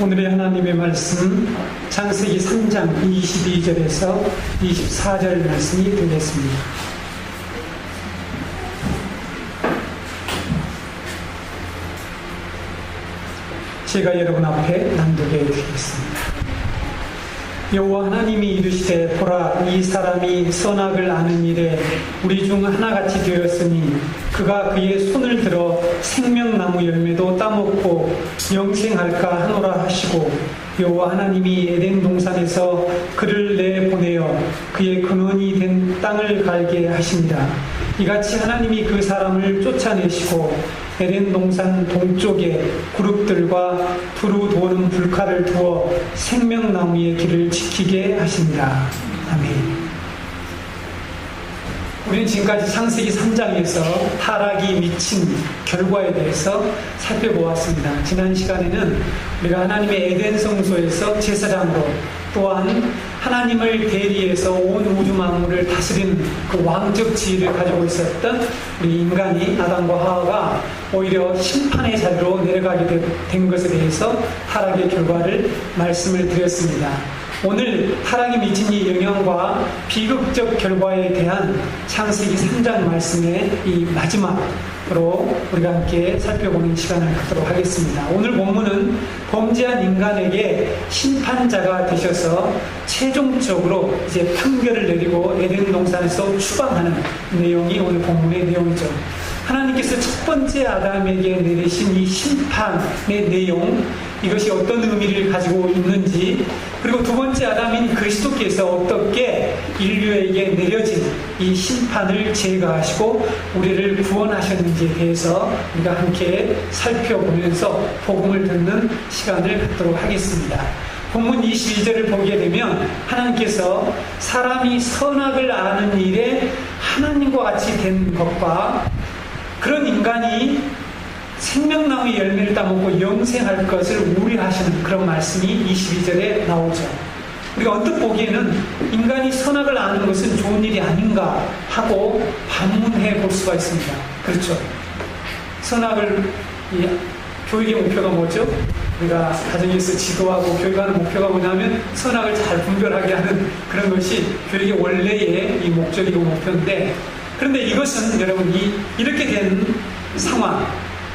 오늘의 하나님의 말씀 창세기 3장 22절에서 24절 말씀이 되겠습니다. 제가 여러분 앞에 낭독해 드리겠습니다. 여호와 하나님이 이르시되 보라, 이 사람이 선악을 아는 일에 우리 중 하나같이 되었으니 그가 그의 손을 들어 생명나무 열매도 따먹고 영생할까 하노라 하시고, 여호와 하나님이 에덴 동산에서 그를 내보내어 그의 근원이 된 땅을 갈게 하십니다. 이같이 하나님이 그 사람을 쫓아내시고 에덴 동산 동쪽에 그룹들과 두루 도는 불칼을 두어 생명나무의 길을 지키게 하십니다. 아멘. 우리는 지금까지 창세기 3장에서 타락이 미친 결과에 대해서 살펴보았습니다. 지난 시간에는 우리가 하나님의 에덴 성소에서 제사장으로, 또한 하나님을 대리해서 온 우주 만물을 다스리는 그 왕적 지위를 가지고 있었던 우리 인간이, 아담과 하와가 오히려 심판의 자리로 내려가게 된 것에 대해서 타락의 결과를 말씀을 드렸습니다. 오늘 타락이 미친 이 영향과 비극적 결과에 대한 창세기 3장 말씀의 이 마지막으로 우리가 함께 살펴보는 시간을 갖도록 하겠습니다. 오늘 본문은 범죄한 인간에게 심판자가 되셔서 최종적으로 이제 판결을 내리고 에덴 동산에서 추방하는 내용이 오늘 본문의 내용이죠. 하나님께서 첫 번째 아담에게 내리신 이 심판의 내용, 이것이 어떤 의미를 가지고 있는지, 그리고 두 번째 아담인 그리스도께서 어떻게 인류에게 내려진 이 심판을 제거하시고 우리를 구원하셨는지에 대해서 우리가 함께 살펴보면서 복음을 듣는 시간을 갖도록 하겠습니다. 본문 22절을 보게 되면 하나님께서 사람이 선악을 아는 일에 하나님과 같이 된 것과 그런 인간이 생명나무의 열매를 따먹고 영생할 것을 우려하시는 그런 말씀이 22절에 나오죠. 우리가 언뜻 보기에는 인간이 선악을 아는 것은 좋은 일이 아닌가 하고 반문해 볼 수가 있습니다. 그렇죠. 선악을, 교육의 목표가 뭐죠? 우리가 가정에서 지도하고 교육하는 목표가 뭐냐면 선악을 잘 분별하게 하는 그런 것이 교육의 원래의 이 목적이고 목표인데, 그런데 이것은 여러분 이렇게 된 상황,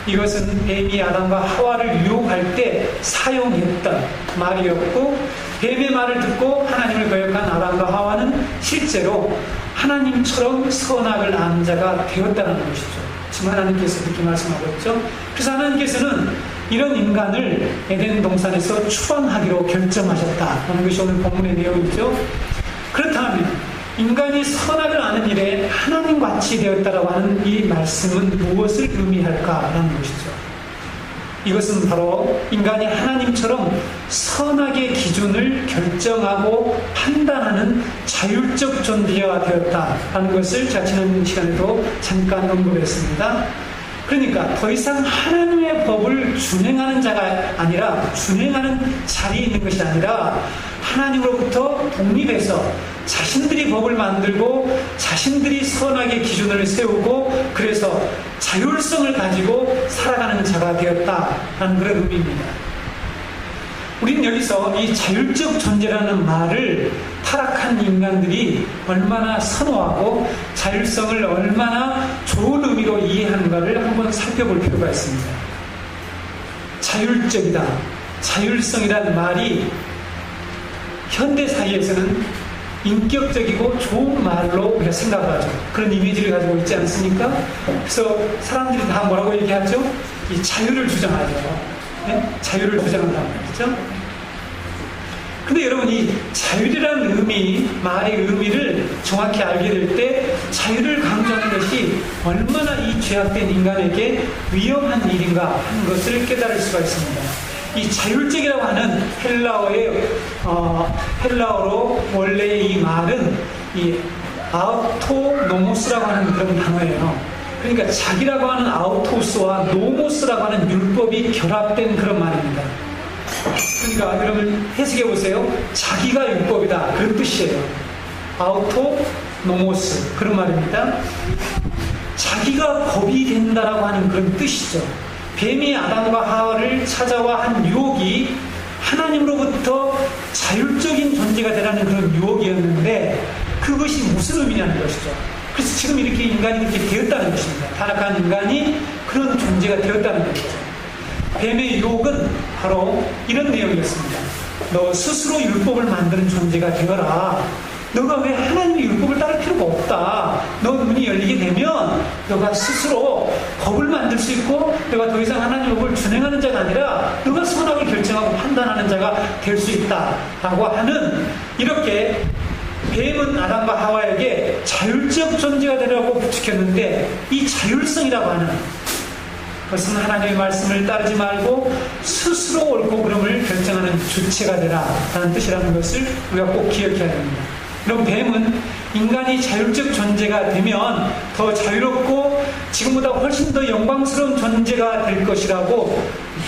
이것은 뱀이 아담과 하와를 유혹할 때 사용했던 말이었고, 뱀의 말을 듣고 하나님을 거역한 아담과 하와는 실제로 하나님처럼 선악을 아는 자가 되었다는 것이죠. 지금 하나님께서 그렇게 말씀하고 있죠. 그래서 하나님께서는 이런 인간을 에덴 동산에서 추방하기로 결정하셨다는 것이 오늘 본문의 내용이죠. 그렇다면 인간이 선악을 아는 일에 하나님같이 되었다라고 하는 이 말씀은 무엇을 의미할까라는 것이죠. 이것은 바로 인간이 하나님처럼 선악의 기준을 결정하고 판단하는 자율적 존재가 되었다라는 것을 제가 지난 시간에도 잠깐 언급했습니다. 그러니까 더 이상 하나님의 법을 준행하는 자가 아니라, 준행하는 자리에 있는 것이 아니라 하나님으로부터 독립해서 자신들이 법을 만들고 자신들이 선악의 기준을 세우고 그래서 자율성을 가지고 살아가는 자가 되었다라는 그런 의미입니다. 우리는 여기서 이 자율적 존재라는 말을 타락한 인간들이 얼마나 선호하고 자율성을 얼마나 좋은 의미로 이해하는가를 한번 살펴볼 필요가 있습니다. 자율적이다, 자율성이라는 말이 현대 사회에서는 인격적이고 좋은 말로 우리가 생각하죠. 그런 이미지를 가지고 있지 않습니까? 그래서 사람들이 다 뭐라고 얘기하죠? 이 자유를 주장하죠. 네? 자유를 주장한다는 말이죠. 근데 여러분, 이 자유라는 의미, 말의 의미를 정확히 알게 될 때 자유를 강조하는 것이 얼마나 이 죄악된 인간에게 위험한 일인가 하는 것을 깨달을 수가 있습니다. 이 자율적이라고 하는 헬라어로 원래 이 말은 이 아우토노모스라고 하는 그런 단어예요. 그러니까 자기라고 하는 아우토스와 노모스라고 하는 율법이 결합된 그런 말입니다. 그러니까 여러분 해석해 보세요. 자기가 율법이다, 그런 뜻이에요. 아우토노모스, 그런 말입니다. 자기가 법이 된다라고 하는 그런 뜻이죠. 뱀이 아담과 하와를 찾아와 한 유혹이 하나님으로부터 자율적인 존재가 되라는 그런 유혹이었는데 그것이 무슨 의미냐는 것이죠. 그래서 지금 이렇게 인간이 이렇게 되었다는 것입니다. 타락한 인간이 그런 존재가 되었다는 것이죠. 뱀의 유혹은 바로 이런 내용이었습니다. 너 스스로 율법을 만드는 존재가 되어라. 너가 왜 하나님의 율법을 따를 필요가 없다. 너 눈이 열리게 되면 너가 스스로 법을 만들 수 있고 너가 더 이상 하나님의 법을 준행하는 자가 아니라 너가 선악을 결정하고 판단하는 자가 될 수 있다라고 하는, 이렇게 뱀은 아담과 하와에게 자율적 존재가 되라고 부추겼는데, 이 자율성이라고 하는 그것은 하나님의 말씀을 따르지 말고 스스로 옳고 그름을 결정하는 주체가 되라라는 뜻이라는 것을 우리가 꼭 기억해야 됩니다. 그럼 뱀은 인간이 자율적 존재가 되면 더 자유롭고 지금보다 훨씬 더 영광스러운 존재가 될 것이라고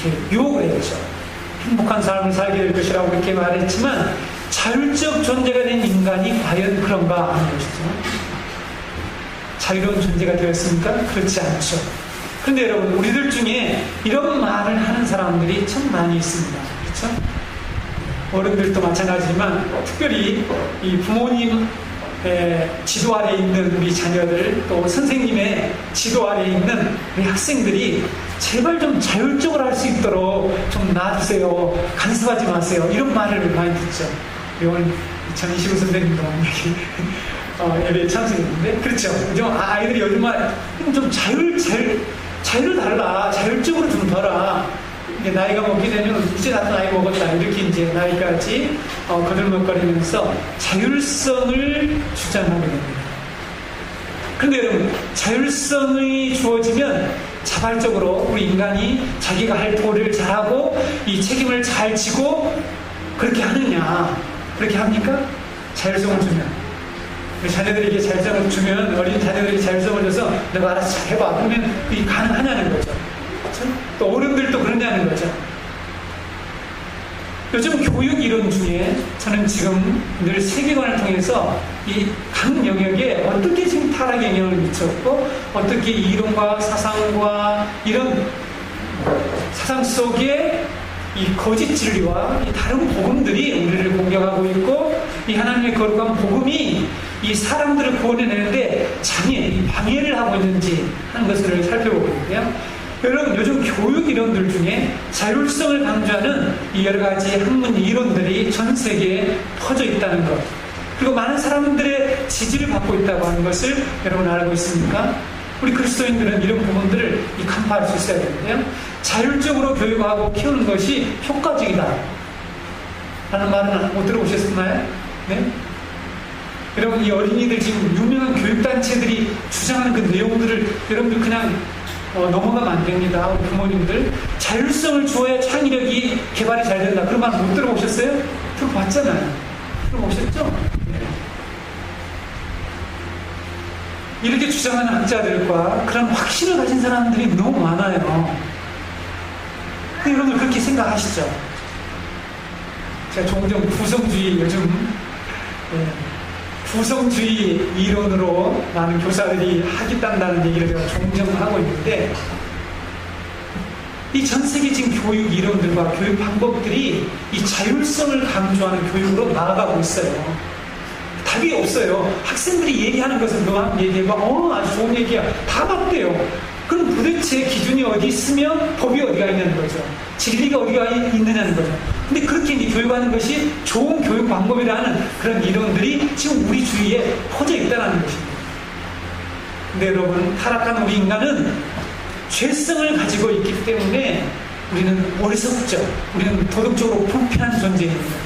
이렇게 유혹을 했죠. 행복한 삶을 살게 될 것이라고 그렇게 말했지만, 자율적 존재가 된 인간이 과연 그런가 하는 것이죠. 자유로운 존재가 되었습니까? 그렇지 않죠. 그런데 여러분, 우리들 중에 이런 말을 하는 사람들이 참 많이 있습니다. 그렇죠? 어른들도 마찬가지지만 특별히 이 부모님 지도 아래에 있는 우리 자녀들, 또 선생님의 지도 아래에 있는 우리 학생들이 제발 좀 자율적으로 할 수 있도록 좀 놔주세요. 간섭하지 마세요. 이런 말을 많이 듣죠. 오늘 전희시구 선생님도 예배에 참석했는데, 그렇죠. 아이들이 요즘 좀 자유를 달라. 자율적으로 좀 둬라. 나이가 먹게 되면 이제 나도 나이 먹었다. 이렇게 이제 나이까지 거들먹거리면서 자율성을 주장하게 됩니다. 그런데 여러분, 자율성이 주어지면 자발적으로 우리 인간이 자기가 할 도리를 잘하고 이 책임을 잘 지고 그렇게 하느냐? 그렇게 합니까? 자율성을 주면. 자녀들에게 자율성을 주면, 어린 자녀들에게 자율성을 줘서 너가 알아서 잘 해봐. 그러면 그게 가능하냐는 거죠. 그렇죠? 또 어른들도 그러냐는 거죠. 요즘 교육 이론 중에 저는 지금 늘 세계관을 통해서 이 각 영역에 어떻게 지금 타락의 영향을 미쳤고, 어떻게 이론과 사상과 이런 사상 속에 이 거짓 진리와 이 다른 복음들이 우리를 공격하고 있고, 이 하나님의 거룩한 복음이 이 사람들을 구원해내는데 방해를 하고 있는지 하는 것을 살펴보고 있는데요. 여러분, 요즘 교육 이론들 중에 자율성을 강조하는 이 여러 가지 학문 이론들이 전 세계에 퍼져 있다는 것, 그리고 많은 사람들의 지지를 받고 있다고 하는 것을 여러분 알고 있습니까? 우리 그리스도인들은 이런 부분들을 간파할 수 있어야 되는데요. 자율적으로 교육하고 키우는 것이 효과적이다 라는 말은 못 들어보셨나요? 네? 여러분, 이 어린이들 지금 유명한 교육단체들이 주장하는 그 내용들을 여러분들 그냥 넘어가면 안 됩니다. 우리 부모님들, 자율성을 주어야 창의력이 개발이 잘 된다. 그런 말 못 들어보셨어요? 들어봤잖아요. 들어보셨죠? 네. 이렇게 주장하는 학자들과 그런 확신을 가진 사람들이 너무 많아요. 근데 여러분들 그렇게 생각하시죠? 제가 종종 구성주의, 요즘 구성주의 이론으로 많은 교사들이 하겠다는 얘기를 제가 종종 하고 있는데, 이 전 세계 지금 교육 이론들과 교육 방법들이 이 자율성을 강조하는 교육으로 나아가고 있어요. 답이 없어요. 학생들이 얘기하는 것은 너가 얘기해봐. 아주 좋은 얘기야. 다 맞대요. 그럼 도대체 기준이 어디 있으면 법이 어디가 있냐는 거죠. 진리가 어디가 있느냐는 거죠. 근데 그렇게 이제 교육하는 것이 좋은 교육 방법이라는 그런 이론들이 지금 우리 주위에 퍼져 있다는 것입니다. 근데 여러분, 타락한 우리 인간은 죄성을 가지고 있기 때문에 우리는 어리석죠. 우리는 도덕적으로 불필요한 존재입니다.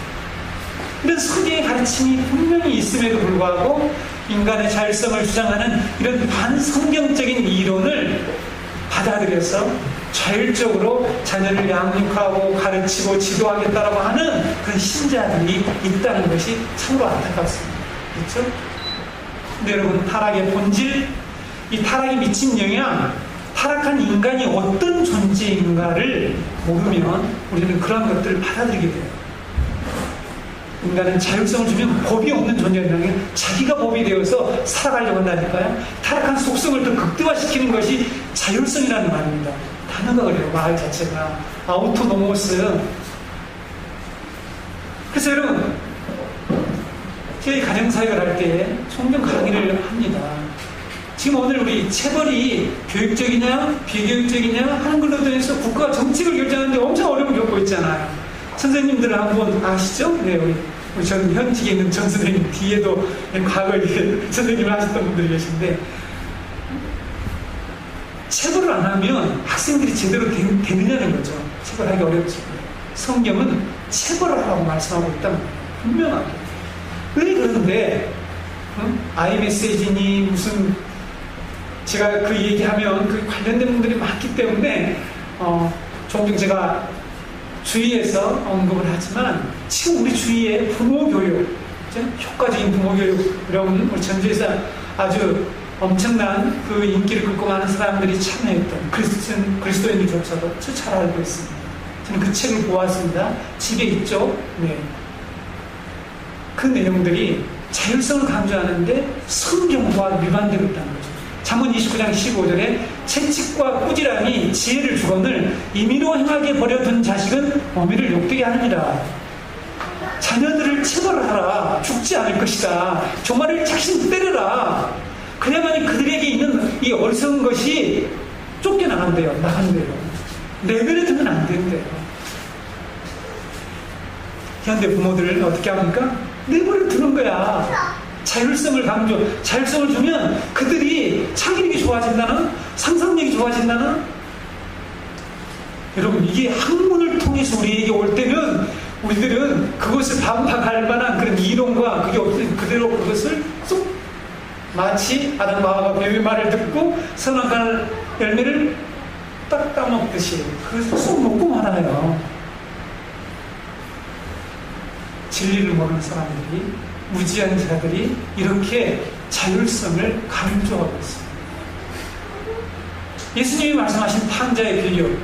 이런 성경의 가르침이 분명히 있음에도 불구하고 인간의 자율성을 주장하는 이런 반성경적인 이론을 받아들여서 자율적으로 자녀를 양육하고 가르치고 지도하겠다라고 하는 그런 신자들이 있다는 것이 참으로 안타깝습니다. 그렇죠? 근데 여러분, 타락의 본질, 이 타락이 미친 영향, 타락한 인간이 어떤 존재인가를 모르면 우리는 그런 것들을 받아들이게 돼요. 인간은 자율성을 주면 법이 없는 존재라는 게 자기가 법이 되어서 살아가려고 한다니까요. 타락한 속성을 더 극대화시키는 것이 자율성이라는 말입니다. 단어가 그래요. 말 자체가 아우토노모스, 그래서 여러분, 저희 가정사역을 할 때 종종 강의를 합니다. 지금 오늘 우리 체벌이 교육적이냐 비교육적이냐 하는 걸로 인해서 국가가 정책을 결정하는데 엄청 어려움을 겪고 있잖아요. 선생님들은 한번 아시죠? 네, 우리 전 현직에 있는 전 선생님 뒤에도 과거에 선생님을 하셨던 분들이 계신데, 체벌을 안 하면 학생들이 제대로 되느냐는 거죠. 체벌하기 어렵죠. 성경은 체벌을 하라고 말씀하고 있다는 거예요. 분명하게. 왜 그러는데 아이메시지니 무슨, 제가 그 얘기하면 그 관련된 분들이 많기 때문에 종종 제가 주위에서 언급을 하지만, 지금 우리 주위에 부모교육, 효과적인 부모교육, 여러분 우리 전주에서 아주 엄청난 그 인기를 끌고 많은 사람들이 참여했던 그리스도인들조차도 저 잘 알고 있습니다. 저는 그 책을 보았습니다. 집에 있죠. 네. 그 내용들이 자율성을 강조하는데 성경과 위반되고 있다는 거죠. 잠언 29장 15절에 채찍과 꾸지람이 지혜를 주거늘 임의로 행하게 버려둔 자식은 어미를 욕되게 하느니라. 자녀들을 체벌하라. 죽지 않을 것이다. 종말을 자신 때려라. 그래야만이 그들에게 있는 이 어리석은 것이 쫓겨나간대요. 나간대요. 내버려두면 안 된대요. 현대 부모들을 어떻게 합니까? 내버려두는 거야. 자율성을 자율성을 주면 그들이 창의력이 좋아진다는, 상상력이 좋아진다는. 여러분, 이게 학문을 통해서 우리에게 올 때는 우리들은 그것을 반박할 만한 그런 이론과 그게 없으면 그대로 그것을 쏙, 마치 아담과 하와가 뱀의 말을 듣고 선악과의 열매를 딱 따먹듯이 그것을 쏙 먹고 말아요. 진리를 모르는 사람들이, 무지한 자들이 이렇게 자율성을 강조하고 있습니다. 예수님이 말씀하신 탕자의 비유,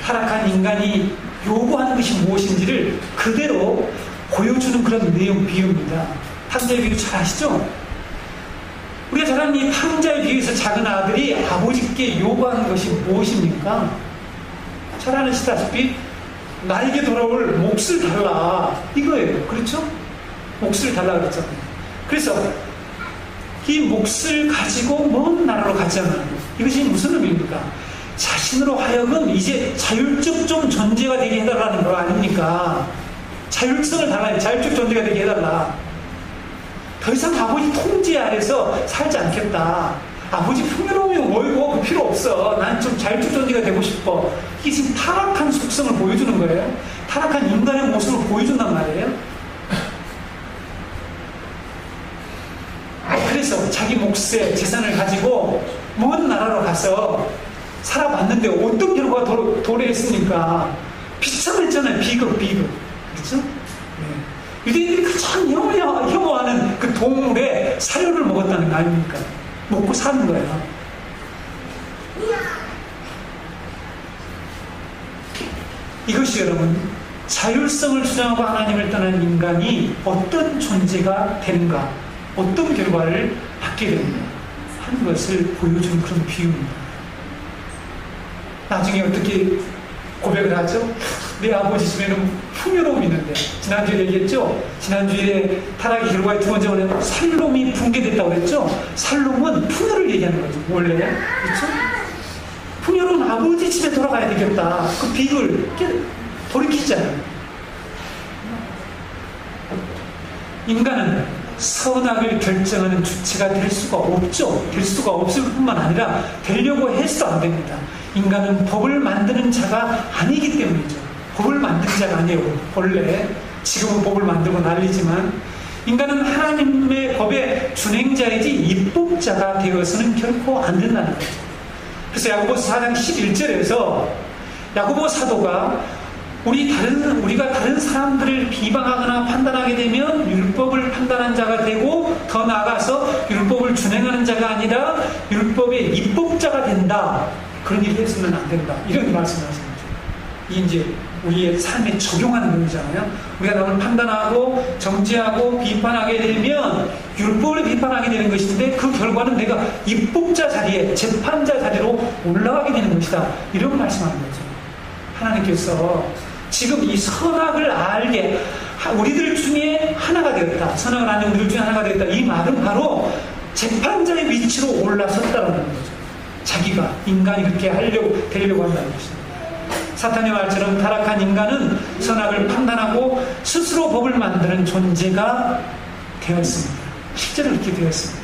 타락한 인간이 요구하는 것이 무엇인지를 그대로 보여주는 그런 내용 비유입니다. 탕자의 비유 잘 아시죠? 우리가 잘 아는 이 탕자의 비유에서 작은 아들이 아버지께 요구하는 것이 무엇입니까? 잘 아시다시피 나에게 돌아올 몫을 달라, 이거예요. 그렇죠? 몫을 달라 그랬잖아요. 그래서 이 몫을 가지고 먼 나라로 가잖아요. 이것이 무슨 의미입니까? 자신으로 하여금 이제 자율적 좀 존재가 되게 해달라는 거 아닙니까? 자율성을 달라, 자율적 존재가 되게 해달라. 더 이상 아버지 통제 아래서 살지 않겠다. 아버지 풍요로움이 뭐이고 그 필요 없어. 난 좀 자율적 존재가 되고 싶어. 이게 지금 타락한 속성을 보여주는 거예요. 타락한 인간의 모습을 보여준단 말이에요. 그래서 자기 몫의 재산을 가지고 먼 나라로 가서 살아봤는데 어떤 결과가 도래했습니까? 비참했잖아요. 비극. 그렇죠? 네. 유대인들이 가장 혐오하는 그 동물의 사료를 먹었다는 거 아닙니까? 먹고 사는 거예요. 이것이 여러분, 자율성을 주장하고 하나님을 떠난 인간이 어떤 존재가 되는가, 어떤 결과를 받게 되는가 하는 것을 보여주는 그런 비유입니다. 나중에 어떻게 고백을 하죠? 내 아버지 집에는 풍요로움이 있는데, 지난주에 얘기했죠? 지난주에 타락의 결과의 두 번째 원래는 살롬이 붕괴됐다고 그랬죠? 살롬은 풍요를 얘기하는 거죠, 원래. 그렇죠? 풍요로운 아버지 집에 돌아가야 되겠다. 그 비극을 돌이키잖아요. 인간은 선악을 결정하는 주체가 될 수가 없죠. 될 수가 없을 뿐만 아니라 되려고 해서도 안 됩니다. 인간은 법을 만드는 자가 아니기 때문이죠. 법을 만드는 자가 아니에요. 본래 지금은 법을 만들고 난리지만 인간은 하나님의 법의 준행자이지 입법자가 되어서는 결코 안 된다는 거죠. 그래서 야고보서 4장 11절에서 야고보 사도가 우리가 다른 사람들을 비방하거나 판단하게 되면 율법을 판단한 자가 되고, 더 나아가서 율법을 준행하는 자가 아니라 율법의 입법자가 된다. 그런 일을 해서는 안 된다. 이런 말씀을 하시는 거죠. 이게 이제 우리의 삶에 적용하는 의미잖아요. 우리가 남을 판단하고 정죄하고 비판하게 되면 율법을 비판하게 되는 것인데, 그 결과는 내가 입법자 자리에, 재판자 자리로 올라가게 되는 것이다. 이런 말씀하는 거죠. 하나님께서 지금 이 선악을 알게 우리들 중에 하나가 되었다. 선악을 아는 우리들 중에 하나가 되었다. 이 말은 바로 재판자의 위치로 올라섰다는 거죠. 자기가 인간이 그렇게 되려고 한다는 것입니다. 사탄의 말처럼 타락한 인간은 선악을 판단하고 스스로 법을 만드는 존재가 되었습니다. 실제로 그렇게 되었습니다.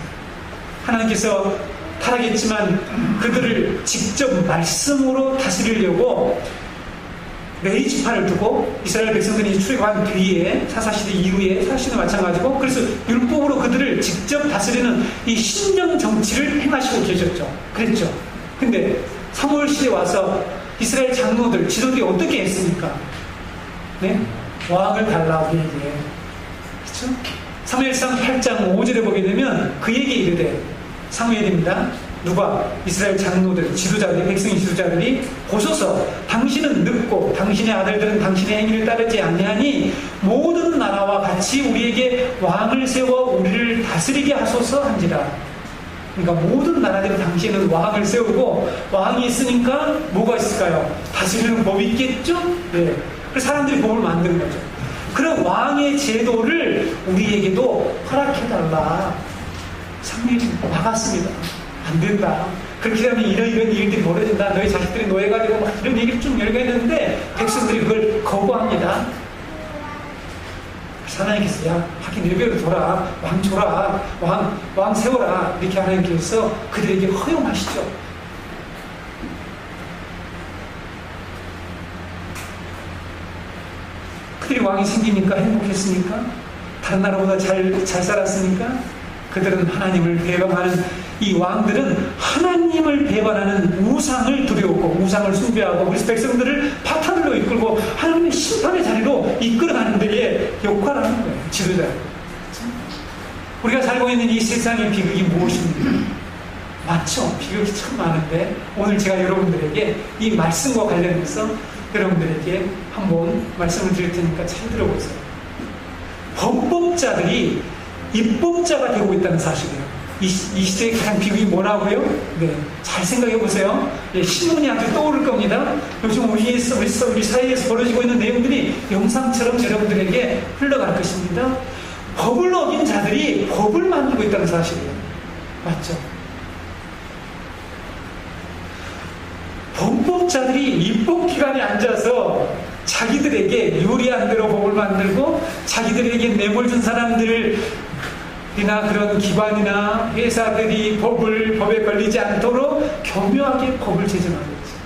하나님께서 타락했지만 그들을 직접 말씀으로 다스리려고 레위 지파를 두고 이스라엘 백성들이 출애굽한 뒤에 사사시대 이후에 사사시대 마찬가지고 그래서 율법으로 그들을 직접 다스리는 이 신령 정치를 행하시고 계셨죠. 그랬죠. 근데 사무엘 시대에 와서 이스라엘 장로들 지도들이 어떻게 했습니까? 네? 왕을 달라고 얘기해. 그렇죠? 사무엘상 8장 5절에 보게 되면 그에게 이르되 사무엘입니다. 누가? 이스라엘 장로들, 지도자들이, 백성의 지도자들이 보소서 당신은 늙고 당신의 아들들은 당신의 행위를 따르지 아니하니 모든 나라와 같이 우리에게 왕을 세워 우리를 다스리게 하소서 한지라. 그러니까 모든 나라들은 당신은 왕을 세우고 왕이 있으니까 뭐가 있을까요? 다스리는 법이 있겠죠? 네. 그래서 사람들이 법을 만드는 거죠. 그런 왕의 제도를 우리에게도 허락해달라. 사무엘이 막았습니다. 안 된다. 그렇게 되면 이런 일들이 벌어진다. 너희 자식들이 노예가 되고 막 이런 얘기를 쭉 열게 했는데 백성들이 그걸 거부합니다. 하나님께서 야 하긴 일배로 둬라. 왕 줘라. 왕 세워라. 이렇게 하나님께서 그들에게 허용하시죠. 그들이 왕이 생기니까 행복했습니까? 다른 나라보다 잘 살았습니까? 그들은 하나님을 배반하는 이 왕들은 하나님을 배반하는 우상을 두려웠고 우상을 숭배하고 그래서 백성들을 파탄으로 이끌고 하나님의 심판의 자리로 이끌어가는 데에 역할을 하는 거예요. 지도자. 우리가 살고 있는 이 세상의 비극이 무엇입니까? 많죠. 비극이 참 많은데 오늘 제가 여러분들에게 이 말씀과 관련해서 여러분들에게 한번 말씀을 드릴 테니까 잘 들어보세요. 범법자들이 입법자가 되고 있다는 사실이에요. 이 시대의 가장 비극이 뭐라고요? 네, 잘 생각해 보세요. 네, 신문이 아주 떠오를 겁니다. 요즘 우리 사이에서 벌어지고 있는 내용들이 영상처럼 여러분들에게 흘러갈 것입니다. 법을 어긴 자들이 법을 만들고 있다는 사실이에요. 맞죠? 범법자들이 입법기관에 앉아서 자기들에게 유리한 대로 법을 만들고 자기들에게 뇌물 준 사람들이나 그런 기관이나 회사들이 법에 걸리지 않도록 교묘하게 법을 제정하고 있어요.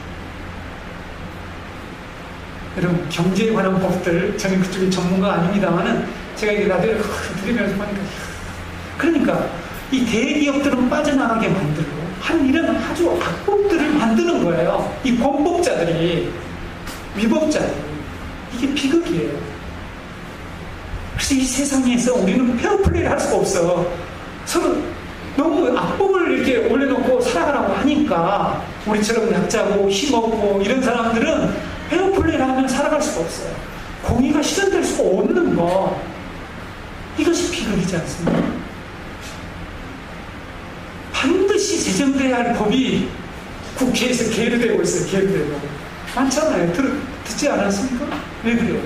여러분 경제에 관한 법들 저는 그쪽에 전문가 아닙니다만은 제가 이게 라디오를 들으면서 보니까 그러니까 이 대기업들은 빠져나가게 만들고 한 이런 아주 악법들을 만드는 거예요. 이 범법자들이 위법자들 이게 비극이에요. 그래서 이 세상에서 우리는 페어플레이를 할 수가 없어. 서로 너무 악법을 이렇게 올려놓고 살아가라고 하니까 우리처럼 약자고 힘없고 이런 사람들은 페어플레이를 하면 살아갈 수가 없어요. 공의가 실현될 수가 없는 거 이것이 비극이지 않습니까? 반드시 제정돼야 할 법이 국회에서 계류되고 있어요. 계류되고 많잖아요. 듣지 않았습니까? 왜 그래요?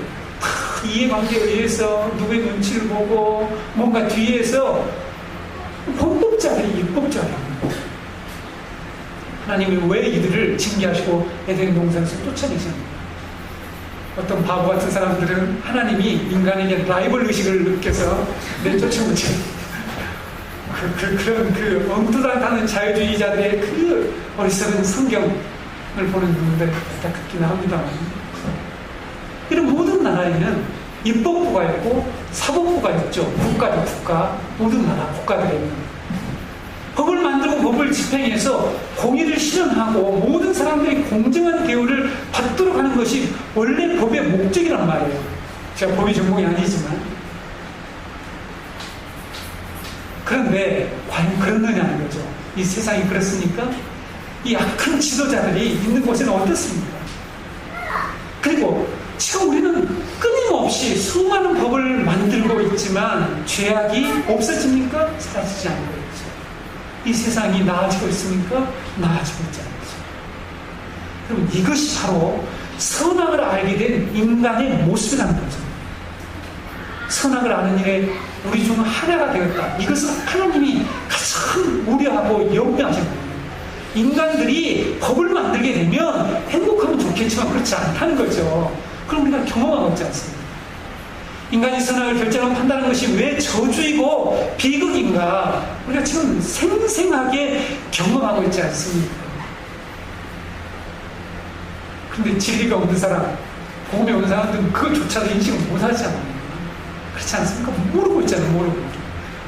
이해관계에 의해서 누구의 눈치를 보고 뭔가 뒤에서 범법자들이 입법자라고 하나님이 왜 이들을 징계하시고 에덴 동산에서 쫓아내셨는가? 어떤 바보 같은 사람들은 하나님이 인간에게 라이벌 의식을 느껴서 내쫓아오죠. 그런 엉뚱한 자유주의자들의 그 어리석은 성경을 보는 분들 다 듣기는 합니다만 이런 모든 나라에는 입법부가 있고 사법부가 있죠. 국가죠. 국가. 모든 나라 국가들에는 법을 만들고 법을 집행해서 공의를 실현하고 모든 사람들이 공정한 대우를 받도록 하는 것이 원래 법의 목적이란 말이에요. 제가 법이 전공이 아니지만 그런데 과연 그렇느냐는 거죠. 이 세상이 그렇습니까? 이 악한 지도자들이 있는 곳에는 어떻습니까? 그리고 지금 우리는 끊임없이 수많은 법을 만들고 있지만 죄악이 없어집니까? 사라지지 않고 있죠. 이 세상이 나아지고 있습니까? 나아지고 있지 않죠. 그럼 이것이 바로 선악을 알게 된 인간의 모습이라는 거죠. 선악을 아는 일에 우리 중 하나가 되었다. 이것은 하나님이 가장 우려하고 염려하신 거예요. 인간들이 법을 만들게 되면 행복하면 좋겠지만 그렇지 않다는 거죠. 그럼 우리가 경험하고 있지 않습니까? 인간이 선악을 결정하고 판단하는 것이 왜 저주이고 비극인가? 우리가 지금 생생하게 경험하고 있지 않습니까? 근데 진리가 없는 사람, 복음에 없는 사람들은 그것조차도 인식을 못하잖아요. 그렇지 않습니까? 모르고 있잖아요. 모르고.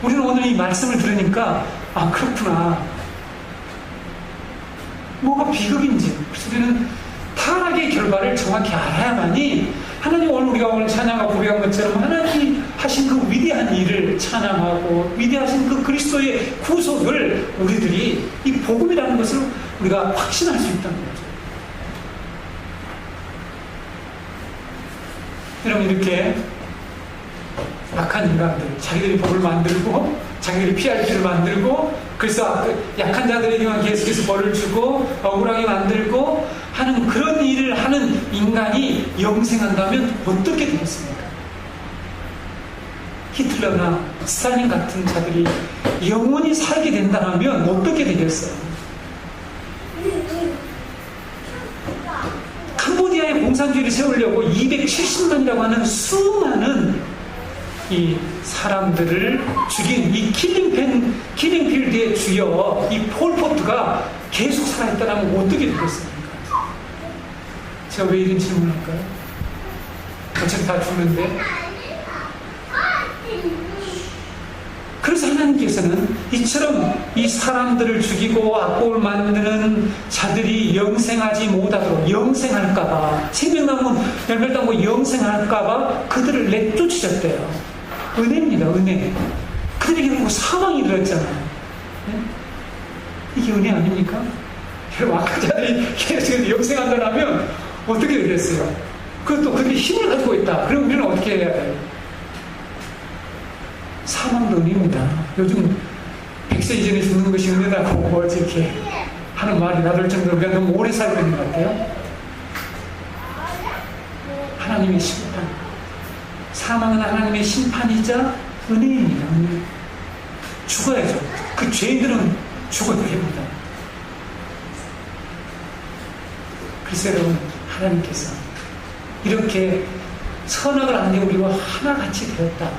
우리는 오늘 이 말씀을 들으니까 아 그렇구나. 뭐가 비극인지. 그래서 우리는 타락의 결과를 정확히 알아야만이 하나님 우리가 오늘 찬양하고 고백한 것처럼 하나님이 하신 그 위대한 일을 찬양하고 위대하신 그 그리스도의 구속을 우리들이 이 복음이라는 것을 우리가 확신할 수 있다는 거죠. 여러분 이렇게 약한 인간들, 자기들이 법을 만들고 자기들이 피할 길을 만들고 그래서 약한 자들에게만 계속해서 벌을 주고 억울하게 만들고 하는 그런 일을 하는 인간이 영생한다면 어떻게 되겠습니까? 히틀러나 스탈린 같은 자들이 영원히 살게 된다면 어떻게 되겠어요? 캄보디아의 공산주의를 세우려고 270만이라고 하는 수많은 이 사람들을 죽인 이 킬링필드의 주역 이 폴포트가 계속 살아있다면 어떻게 되겠습니까? 제가 왜 이런 질문을 할까요? 어차피 다 죽는데. 그래서 하나님께서는 이처럼 이 사람들을 죽이고 악법을 만드는 자들이 영생하지 못하도록 영생할까봐 생명나무 열매를 따고 영생할까봐 그들을 내쫓으셨대요. 은혜입니다. 은혜. 그들에게 보고 사망이 일어났잖아요. 네? 이게 은혜 아닙니까? 여러분 악한 자들이 계속 영생한다면 어떻게 되겠어요? 그것도 그들이 힘을 가지고 있다. 그럼 우리는 어떻게 해야 돼요? 사망도 은혜입니다. 요즘 100세 이전에 죽는 것이 은혜다고 뭐지 이렇게 하는 말이 나돌 정도로 우리가 너무 오래 살고 있는 것 같아요. 하나님의 심판. 사망은 하나님의 심판이자 은혜입니다. 은혜. 죽어야죠. 그 죄인들은 죽어야 됩니다. 그래서 여러분 하나님께서 이렇게 선악을 안 내고 우리와 하나같이 되었다.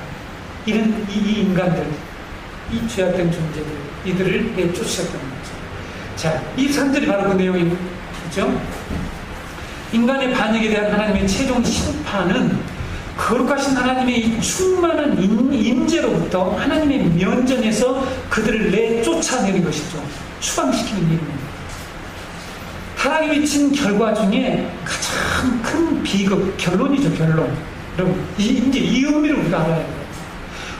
이런 이 인간들, 이 죄악된 존재들, 이들을 내쫓으셨다는 거죠. 자, 이 3절이 바로 그 내용이죠. 인간의 반역에 대한 하나님의 최종 심판은 거룩하신 하나님의 이 충만한 임재로부터 하나님의 면전에서 그들을 내쫓아내는 것이죠. 추방시키는 일입니다. 타락에 미친 결과 중에 가장 큰 비극, 결론이죠, 결론. 여러분, 이제 이 의미를 우리가 알아야 돼요.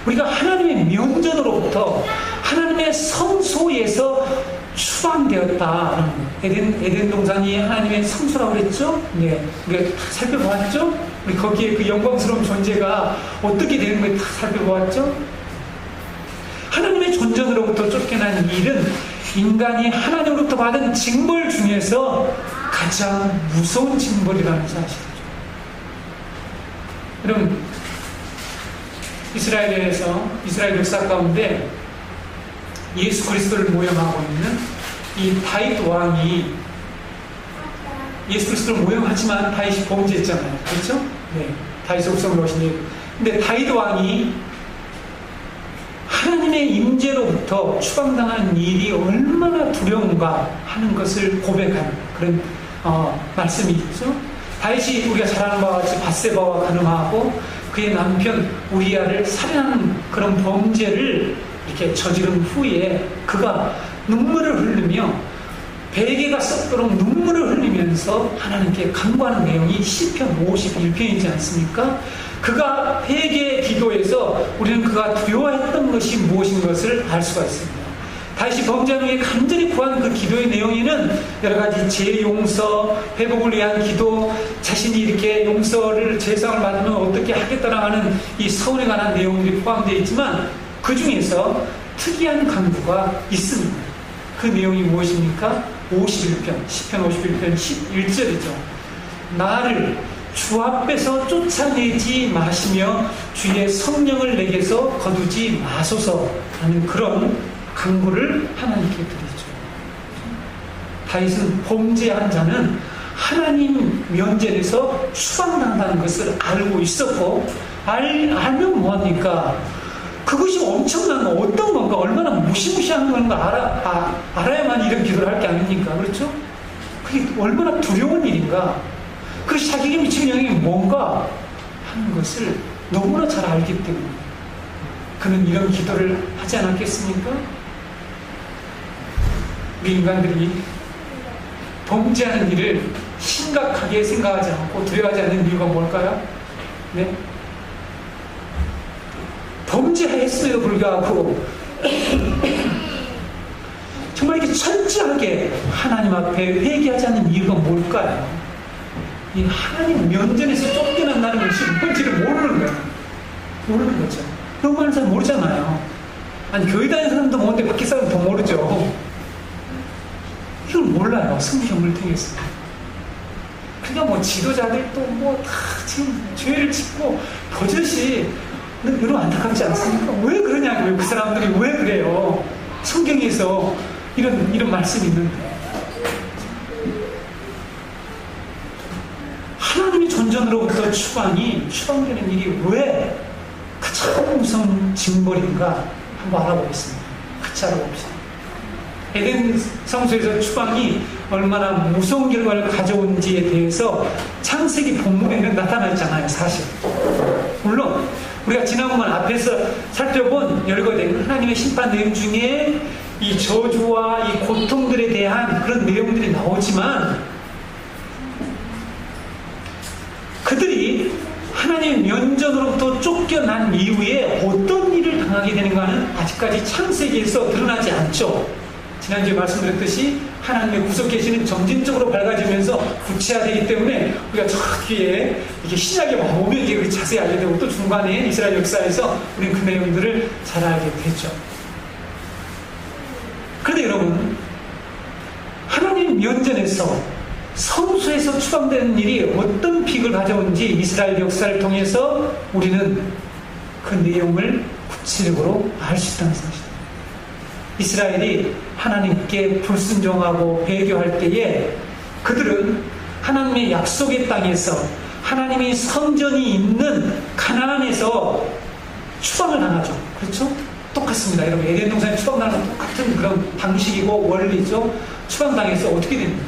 우리가 하나님의 면전으로부터 하나님의 성소에서 추방되었다. 에덴 동산이 하나님의 성소라고 그랬죠? 네. 우리가 살펴보았죠? 우리 거기에 그 영광스러운 존재가 어떻게 되는 걸 다 살펴보았죠? 하나님의 존전으로부터 쫓겨난 일은 인간이 하나님으로부터 받은 징벌 중에서 가장 무서운 징벌이라는 사실이죠. 여러분, 이스라엘 역사 가운데 예수 그리스도를 모형하고 있는 이 다윗 왕이 예수 그리스도를 모형하지만 다윗이 범죄했잖아요. 그렇죠? 네. 다윗의 후손으로 오신 일. 근데 다윗 왕이 하나님의 임재로부터 추방당하는 일이 얼마나 두려운가 하는 것을 고백하는 그런 말씀이 있죠. 다윗이 우리가 잘 아는 바와 같이 밧세바와 간음하고 그의 남편 우리아를 살인하는 그런 범죄를 이렇게 저지른 후에 그가 눈물을 흘리며 베개가 썩도록 눈물을 흘리면서 하나님께 간구하는 내용이 시편 51편이지 않습니까? 그가 회개의 기도에서 우리는 그가 두려워했던 것이 무엇인 것을 알 수가 있습니다. 다시 범죄한 후에 간절히 구한 그 기도의 내용에는 여러 가지 죄 용서, 회복을 위한 기도, 자신이 이렇게 용서를 제사를 받으면 어떻게 하겠다라는 이 서울에 관한 내용들이 포함되어 있지만 그 중에서 특이한 간구가 있습니다. 그 내용이 무엇입니까? 51편, 시편 51편 11절이죠. 나를 주 앞에서 쫓아내지 마시며 주의 성령을 내게서 거두지 마소서라는 그런 간구를 하나님께 드리죠. 다윗은 범죄한 자는 하나님 면전에서 추방당한다는 것을 알고 있었고, 알면 뭐합니까? 그것이 엄청난 거, 어떤 건가, 얼마나 무시무시한 건가 알아야만 이런 기도를 할 게 아닙니까? 그렇죠? 그게 얼마나 두려운 일인가, 그것이 자기에게 미치는 영향이 뭔가 하는 것을 너무나 잘 알기 때문에 그는 이런 기도를 하지 않았겠습니까? 우리 인간들이 범죄하는 일을 심각하게 생각하지 않고 두려워하지 않는 이유가 뭘까요? 네? 범죄했음에도 불구하고 정말 이렇게 철저하게 하나님 앞에 회개하지 않는 이유가 뭘까요? 이 하나님 면전에서 쫓겨난다는 것이 뭔지를 모르는 거예요. 모르는 거죠. 너무 많은 사람 모르잖아요. 아니, 교회 다니는 사람도 모르는데 밖에 사람은 더 모르죠. 이걸 몰라요. 성경을 통해서. 그러니까 뭐 지도자들도 뭐 다 지금 죄를 짓고 버젓이, 여러분 안타깝지 않습니까? 왜 그러냐고요. 그 사람들이 왜 그래요? 성경에서 이런 말씀이 있는데. 하나님의 존전으로부터 추방되는 일이 왜 가장 무서운 징벌인가 한번 알아보겠습니다. 같이 알아봅시다. 에덴 성소에서 추방이 얼마나 무서운 결과를 가져온지에 대해서 창세기 본문에는 나타나 있잖아요, 사실. 물론 우리가 지난번 앞에서 살펴본 열거된 하나님의 심판 내용 중에 이 저주와 이 고통들에 대한 그런 내용들이 나오지만, 그들이 하나님의 면전으로부터 쫓겨난 이후에 어떤 일을 당하게 되는가는 아직까지 창세기에서 드러나지 않죠. 지난주에 말씀드렸듯이 하나님의 구속계시는 점진적으로 밝아지면서 구체화되기 때문에 우리가 저 뒤에 이게 시작에 와보면 이제 우리 자세히 알게 되고, 또 중간에 이스라엘 역사에서 우리는 그 내용들을 잘 알게 되죠. 그런데 여러분, 하나님 면전에서 성소에서 추방되는 일이 어떤 픽을 가져온지 이스라엘 역사를 통해서 우리는 그 내용을 구체적으로 알 수 있다는 사실입니다. 이스라엘이 하나님께 불순종하고 배교할 때에 그들은 하나님의 약속의 땅에서, 하나님의 성전이 있는 가나안에서 추방을 당하죠. 그렇죠? 똑같습니다. 여러분, 에덴 동산에 추방당하는 똑같은 그런 방식이고 원리죠. 추방당해서 어떻게 됩니까?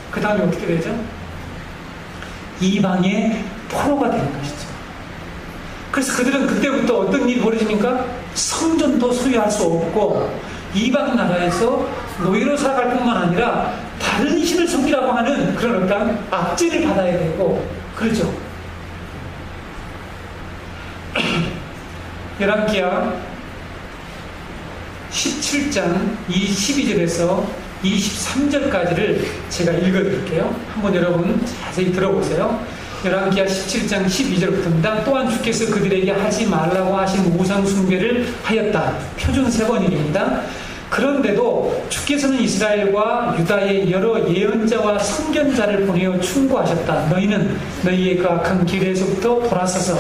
그 다음에 어떻게 되죠? 이방의 포로가 되는 것이죠. 그래서 그들은 그때부터 어떤 일이 벌어집니까? 성전도 소유할 수 없고, 이방 나라에서 노예로 살아갈 뿐만 아니라 다른 신을 섬기라고 하는 그런 어떤 압제를 받아야 되고, 그렇죠. 열왕기하 17장 22절에서 23절까지를 제가 읽어드릴게요. 한번 여러분 자세히 들어보세요. 열왕기하 17장 12절부터입니다. 또한 주께서 그들에게 하지 말라고 하신 우상 숭배를 하였다. 표준 3번입니다. 그런데도 주께서는 이스라엘과 유다의 여러 예언자와 선견자를 보내어 충고하셨다. 너희는 너희의 그 악한 길에서부터 돌아서서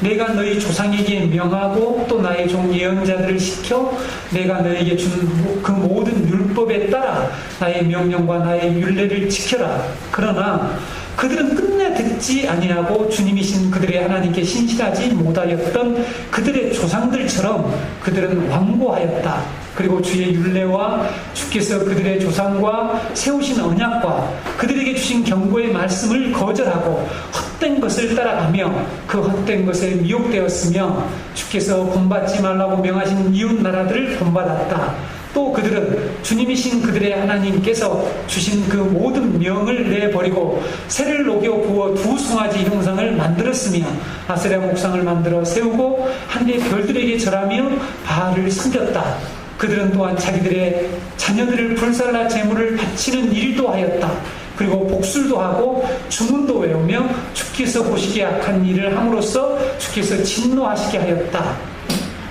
내가 너희 조상에게 명하고 또 나의 종 예언자들을 시켜 내가 너희에게 준 그 모든 율법에 따라 나의 명령과 나의 율례를 지켜라. 그러나 그들은 끝내 듣지 아니하고 주님이신 그들의 하나님께 신실하지 못하였던 그들의 조상들처럼 그들은 완고하였다. 그리고 주의 율례와 주께서 그들의 조상과 세우신 언약과 그들에게 주신 경고의 말씀을 거절하고 헛된 것을 따라가며 그 헛된 것에 미혹되었으며 주께서 본받지 말라고 명하신 이웃 나라들을 본받았다. 또 그들은 주님이신 그들의 하나님께서 주신 그 모든 명을 내버리고 새를 녹여 구워 두 송아지 형상을 만들었으며 아세라 목상을 만들어 세우고 하늘의 별들에게 절하며 바알을 섬겼다. 그들은 또한 자기들의 자녀들을 불살라 제물을 바치는 일도 하였다. 그리고 복술도 하고 주문도 외우며 주께서 보시기에 악한 일을 함으로써 주께서 진노하시게 하였다.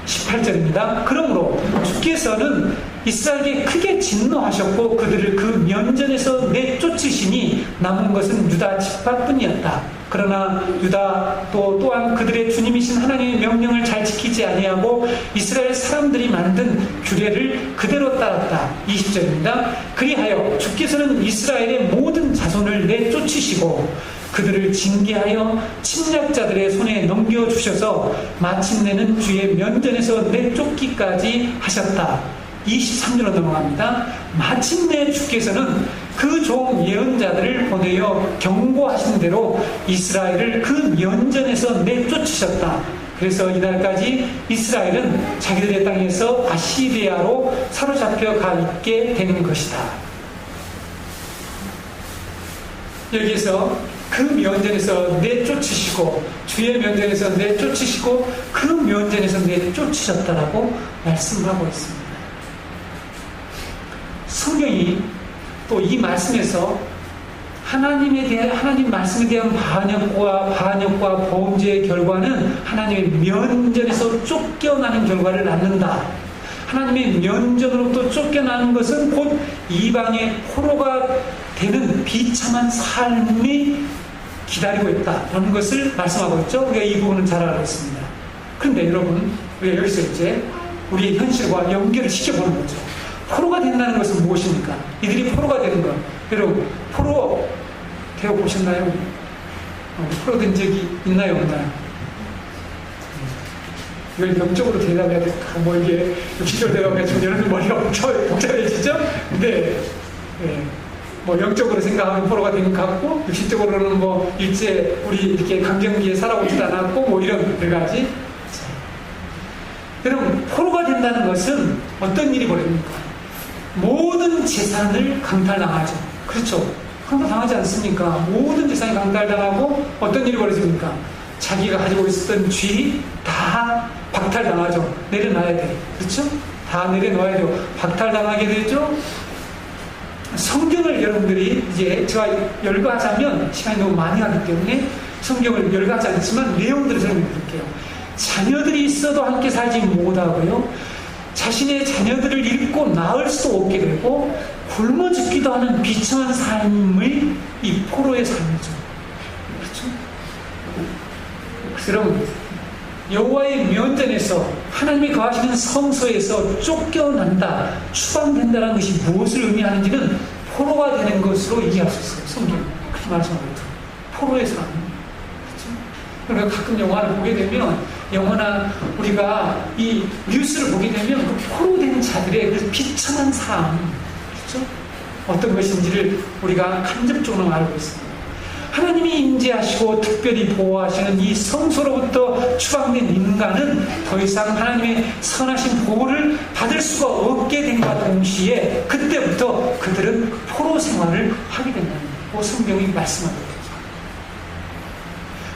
18절입니다. 그러므로 주께서는 이스라엘에게 크게 진노하셨고 그들을 그 면전에서 내쫓으시니 남은 것은 유다 지파뿐이었다. 그러나 유다 또한 그들의 주님이신 하나님의 명령을 잘 지키지 아니하고 이스라엘 사람들이 만든 규례를 그대로 따랐다. 20절입니다. 그리하여 주께서는 이스라엘의 모든 자손을 내쫓으시고 그들을 징계하여 침략자들의 손에 넘겨주셔서 마침내는 주의 면전에서 내쫓기까지 하셨다. 23절로 넘어갑니다. 마침내 주께서는 그 종 예언자들을 보내어 경고하신 대로 이스라엘을 그 면전에서 내쫓으셨다. 그래서 이날까지 이스라엘은 자기들의 땅에서 아시리아로 사로잡혀 가 있게 된 것이다. 여기에서 그 면전에서 내쫓으시고 주의 면전에서 내쫓으시고 그 면전에서 내쫓으셨다라고 말씀하고 있습니다. 성경이 또 이 말씀에서 하나님 말씀에 대한 반역과 범죄의 결과는 하나님의 면전에서 쫓겨나는 결과를 낳는다. 하나님의 면전으로부터 쫓겨나는 것은 곧 이방의 포로가 되는 비참한 삶이 기다리고 있다라는 것을 말씀하고 있죠. 우리가 이 부분은 잘 알고 있습니다. 그런데 여러분, 우리가 여기서 이제 우리의 현실과 연결을 시켜보는 거죠. 포로가 된다는 것은 무엇입니까? 이들이 포로가 되는 것. 여러분, 포로 되어보셨나요? 포로 된 적이 있나요? 없나요? 이걸 영적으로 대답해야 될까? 이게 기적으로 대답해야지만 여러분 머리가 복잡해지죠? 근데, 영적으로 생각하면 포로가 된 것 같고, 육신적으로는 일제 우리 이렇게 강경기에 살아오지도 않았고, 이런 여러 가지. 여러분, 포로가 된다는 것은 어떤 일이 벌어집니까? 모든 재산을 강탈당하죠. 그렇죠? 강탈당하지 않습니까? 모든 재산이 강탈당하고 어떤 일이 벌어집니까? 자기가 가지고 있었던 쥐 다 박탈당하죠. 내려놔야 돼. 그렇죠? 다 내려놓아야죠. 박탈당하게 되죠. 성경을 여러분들이 이제 제가 열거하자면 시간이 너무 많이 가기 때문에 성경을 열거하지 않지만 내용들을 설명해 드릴게요. 자녀들이 있어도 함께 살지 못하고요. 자신의 자녀들을 잃고 낳을 수 없게 되고 굶어 죽기도 하는 비참한 삶의 이 포로의 삶이죠. 그렇죠? 여러분, 여호와의 면전에서 하나님이 거하시는 성소에서 쫓겨난다, 추방된다는 것이 무엇을 의미하는지는 포로가 되는 것으로 이해할 수 있어요. 성경 그렇게 말씀하고 있죠. 포로의 삶. 그렇죠? 그러니까 가끔 영화를 보게 되면 영화나 우리가 이 뉴스를 보게 되면 그 포로된 자들의 그 비참한 삶, 그렇죠? 어떤 것인지를 우리가 간접적으로 알고 있습니다. 하나님이 임재하시고 특별히 보호하시는 이 성소로부터 추방된 인간은 더 이상 하나님의 선하신 보호를 받을 수가 없게 된과 동시에 그때부터 그들은 포로 생활을 하게 된다는 거 성경이 말씀합니다.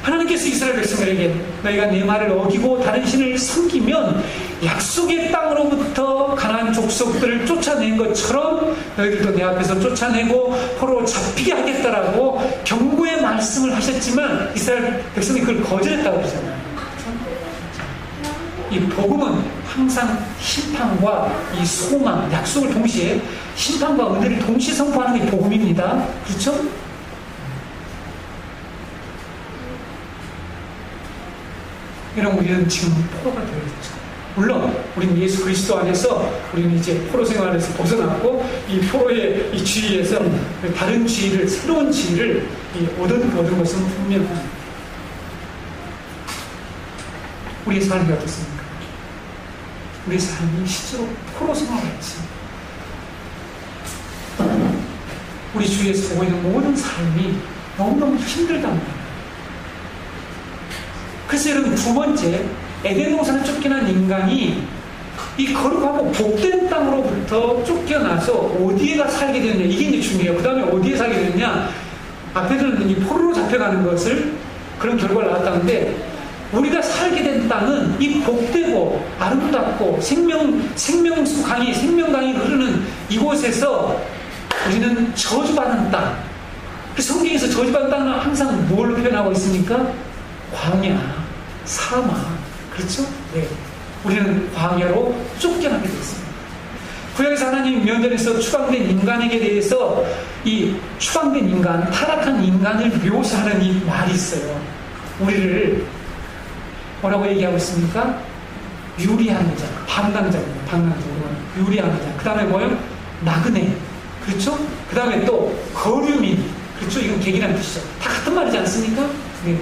하나님께서 이스라엘 백성들에게 너희가 내 말을 어기고 다른 신을 섬기면 약속의 땅으로부터 가나안 족속들을 쫓아낸 것처럼 너희들도 내 앞에서 쫓아내고 포로 잡히게 하겠다라고 경고의 말씀을 하셨지만 이스라엘 백성이 그걸 거절했다고 그러잖아요. 이 복음은 항상 심판과 이 소망, 약속을 동시에 심판과 은혜를 동시에 선포하는 게 복음입니다. 그렇죠? 이런 우리는 지금 포로가 되어 있죠. 물론 우리는 예수 그리스도 안에서 우리는 이제 포로 생활에서 벗어났고 이 포로의 이 지위에서 다른 지위를, 새로운 지위를 얻은 것은 분명합니다. 우리의 삶이 어떻습니까? 우리의 삶이 실제로 포로 생활이지. 우리 주위에서 보고 있는 모든 삶이 너무너무 힘들답니다. 그래서 여러분, 두 번째, 에덴 동산을 쫓겨난 인간이 이 거룩하고 복된 땅으로부터 쫓겨나서 어디에가 살게 되느냐, 이게 이제 중요해요. 그 다음에 어디에 살게 되느냐, 앞에는 이 포로로 잡혀가는 것을 그런 결과를 낳았다는데, 우리가 살게 된 땅은 이 복되고 아름답고 생명강이 흐르는 이곳에서 우리는 저주받은 땅. 성경에서 저주받은 땅은 항상 뭘로 표현하고 있습니까? 광야, 사막, 그렇죠? 네. 우리는 광야로 쫓겨나게 됐습니다. 구약에서 하나님 면전에서 추방된 인간에게 대해서 이 추방된 인간, 타락한 인간을 묘사하는 이 말이 있어요. 우리를 뭐라고 얘기하고 있습니까? 유리한 자, 방랑자입니다. 방랑자, 유리한 자. 그 다음에 뭐예요? 나그네. 그렇죠? 그 다음에 또 거류민. 그렇죠? 이건 객이라는 뜻이죠. 다 같은 말이지 않습니까? 네.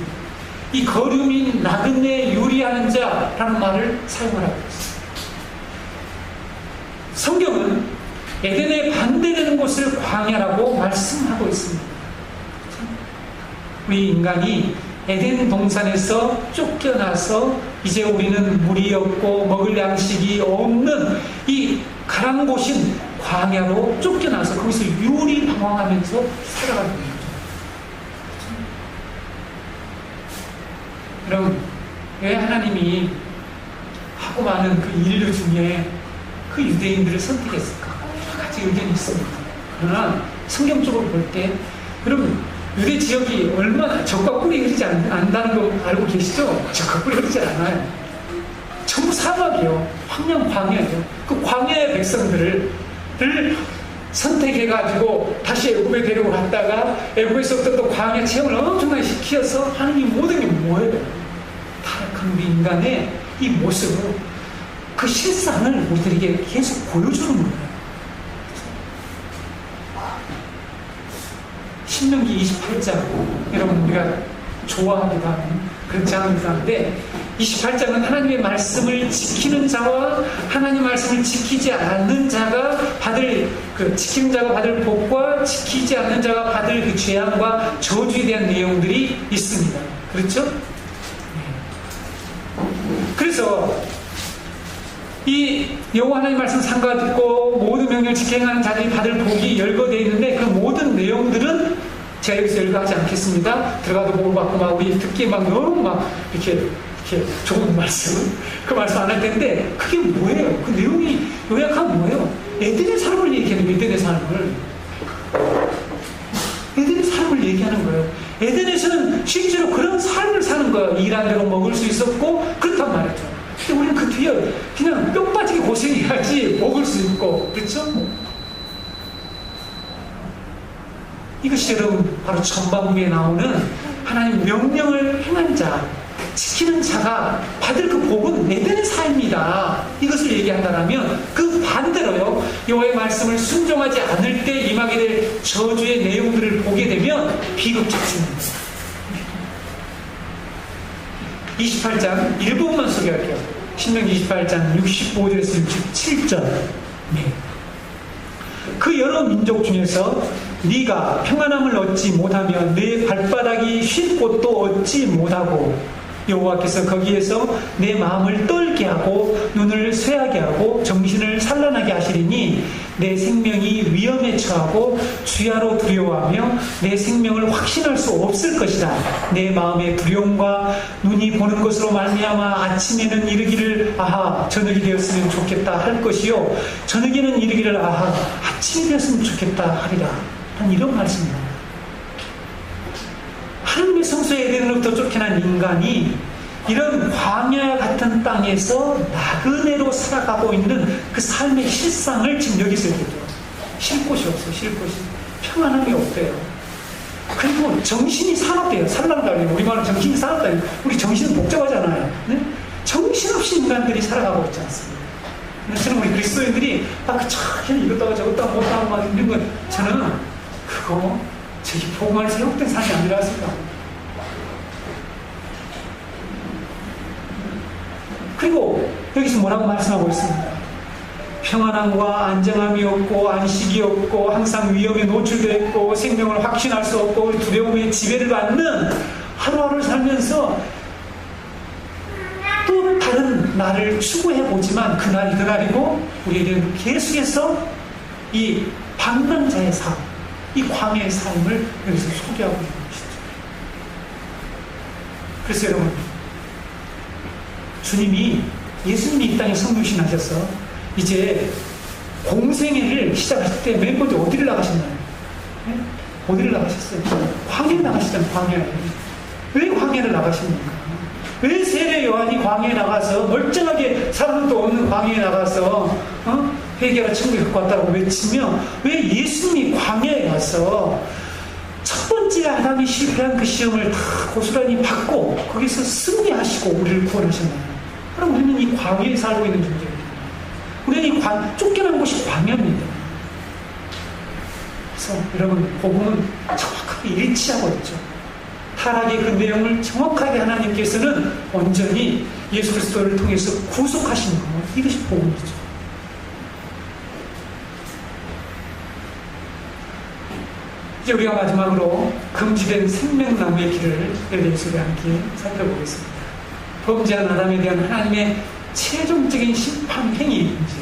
이 거류민, 나그네, 유리한 자라는 말을 사용하라고 했어요. 성경은 에덴에 반대되는 곳을 광야라고 말씀하고 있습니다. 우리 인간이 에덴 동산에서 쫓겨나서 이제 우리는 물이 없고 먹을 양식이 없는 이 가란 곳인 광야로 쫓겨나서 거기서 유리방황하면서 살아가는 거예요. 그럼 왜 하나님이 하고 많은 그 인류 중에 그 유대인들을 선택했을까? 여러 가지 의견이 있습니다. 그러나 성경적으로 볼 때 여러분 유대 지역이 얼마나 적과 꿀이 흐르지 않는다는 거 알고 계시죠? 적과 꿀이 흐르지 않아요. 전부 사막이요. 황량 광야예요. 그 광야의 백성들을 선택해가지고 다시 애굽에 데리고 갔다가 애굽에서부터 또 광야 체험을 엄청나게 시켜서 하는 이 모든 게 뭐예요? 타락한 우리 인간의 이 모습으로 그 실상을 우리들에게 계속 보여주는 거예요. 신명기 28장, 여러분 우리가 좋아하기도 하는 그런 장이기도 한데 28장은 하나님의 말씀을 지키는 자와 하나님의 말씀을 지키지 않는 자가 받을 지키는 자가 받을 복과 지키지 않는 자가 받을 그 재앙과 저주에 대한 내용들이 있습니다. 그렇죠? 그래서 이 여호와 하나님 말씀 삼가 듣고 모든 명령을 지켜 행하는 자들이 받을 복이 열거되어 있는데 그 모든 내용들은 제가 여기서 열거하지 않겠습니다. 들어가도 복을 받고 막 우리 듣기에 막 너무 막 이렇게 좋은 말씀 그 말씀 안 할 텐데 그게 뭐예요? 그 내용이 요약하면 뭐예요? 에덴의 삶을 얘기하는 거예요. 에덴의 삶을 에덴의 삶을 얘기하는 거예요. 에덴에서는 실제로 그런 삶을 사는 거예요. 일한 대로 먹을 수 있었고 그렇단 말이죠. 근데 우리는 그 뒤에 그냥 뼈 빠지게 고생해야지 먹을 수 있고 그렇죠? 이것이 여러분 바로 전반부에 나오는 하나님 명령을 행한 자 지키는 자가 받을 그 복은 에덴의 삶이다. 이것을 얘기한다면 그 반대로요. 여호와의 말씀을 순종하지 않을 때 임하게 될 저주의 내용들을 보게 되면 비극적입니다. 28장 일부분만 소개할게요. 신명기 28장 65절에서 67절. 네. 그 여러 민족 중에서 네가 평안함을 얻지 못하며 내 발바닥이 쉴 곳도 얻지 못하고 여호와께서 거기에서 내 마음을 떨게 하고 눈을 쇠하게 하고 정신을 산란하게 하시리니 내 생명이 위험에 처하고 주야로 두려워하며 내 생명을 확신할 수 없을 것이다. 내 마음의 두려움과 눈이 보는 것으로 말미암아 아침에는 이르기를 아하 저녁이 되었으면 좋겠다 할 것이요 저녁에는 이르기를 아하 아침이 되었으면 좋겠다 하리라. 난 이런 말씀입니다. 하나님의 성소에 에덴으로부터 쫓겨난 인간이 이런 광야 같은 땅에서 나그네로 살아가고 있는 그 삶의 실상을 지금 여기서 얘기해요. 쉴 곳이 없어요. 쉴 곳이. 평안함이 없대요. 그리고 정신이 사납대요. 산란다고요. 우리말은 정신이 사납다요. 우리 정신은 복잡하잖아요. 네? 정신없이 인간들이 살아가고 있지 않습니까? 저는 우리 그리스도인들이 막 저기는 이것다가 저것다가 못하고 막 이런 건 저는 그거 저기 복음 안에서 회복된 삶이 아니라 생각합니다. 그리고 여기서 뭐라고 말씀하고 있습니다. 평안함과 안정함이 없고 안식이 없고 항상 위험에 노출되어 있고 생명을 확신할 수 없고 두려움의 지배를 받는 하루하루를 살면서 또 다른 날을 추구해보지만 그날이 그날이고 우리에게는 계속해서 이 방랑자의 삶 이 광야의 삶을 여기서 소개하고 있는 것이죠. 그래서 여러분 주님이 예수님이 이 땅에 성육신하셔서 이제 공생애를 시작하실 때 맨 먼저 어디를 나가셨나요? 네? 어디를 나가셨어요? 광야에 나가시잖아요. 광야에. 왜 광야를 나가십니까? 왜 세례 요한이 광야에 나가서 멀쩡하게 사람도 없는 광야에 나가서 회개하라 천국에 갖고 왔다고 외치며 왜 예수님이 광야에 가서 첫 번째 아담이 실패한 그 시험을 다 고스란히 받고 거기서 승리하시고 우리를 구원하셨나요? 그럼 우리는 이 광야에 살고 있는 존재입니다. 우리는 이 쫓겨난 곳이 광야입니다. 그래서 여러분, 복음은 정확하게 일치하고 있죠. 타락의 그 내용을 정확하게 하나님께서는 온전히 예수 그리스도를 통해서 구속하신 것, 이것이 복음이죠. 이제 우리가 마지막으로 금지된 생명나무의 길을 대해서 함께 살펴보겠습니다. 범죄한 아담에 대한 하나님의 최종적인 심판 행위인지,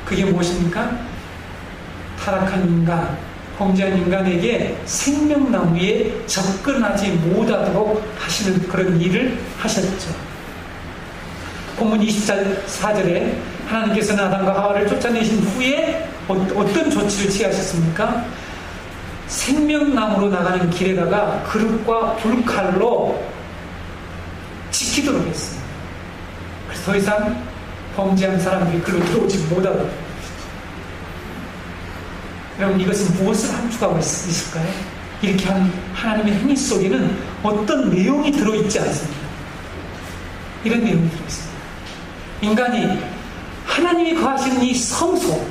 그게 무엇입니까? 타락한 인간, 범죄한 인간에게 생명나무에 접근하지 못하도록 하시는 그런 일을 하셨죠. 본문 24절에 하나님께서는 아담과 하와를 쫓아내신 후에 어떤 조치를 취하셨습니까? 생명나무로 나가는 길에다가 그릇과 불칼로 지키도록 했습니다. 그래서 더 이상 범죄한 사람들이 그로 들어오지 못하도록. 여러분, 이것은 무엇을 함축하고 있을까요? 이렇게 한 하나님의 행위 속에는 어떤 내용이 들어있지 않습니다. 이런 내용이 들어있습니다. 인간이 하나님이 거하시는 이 성소,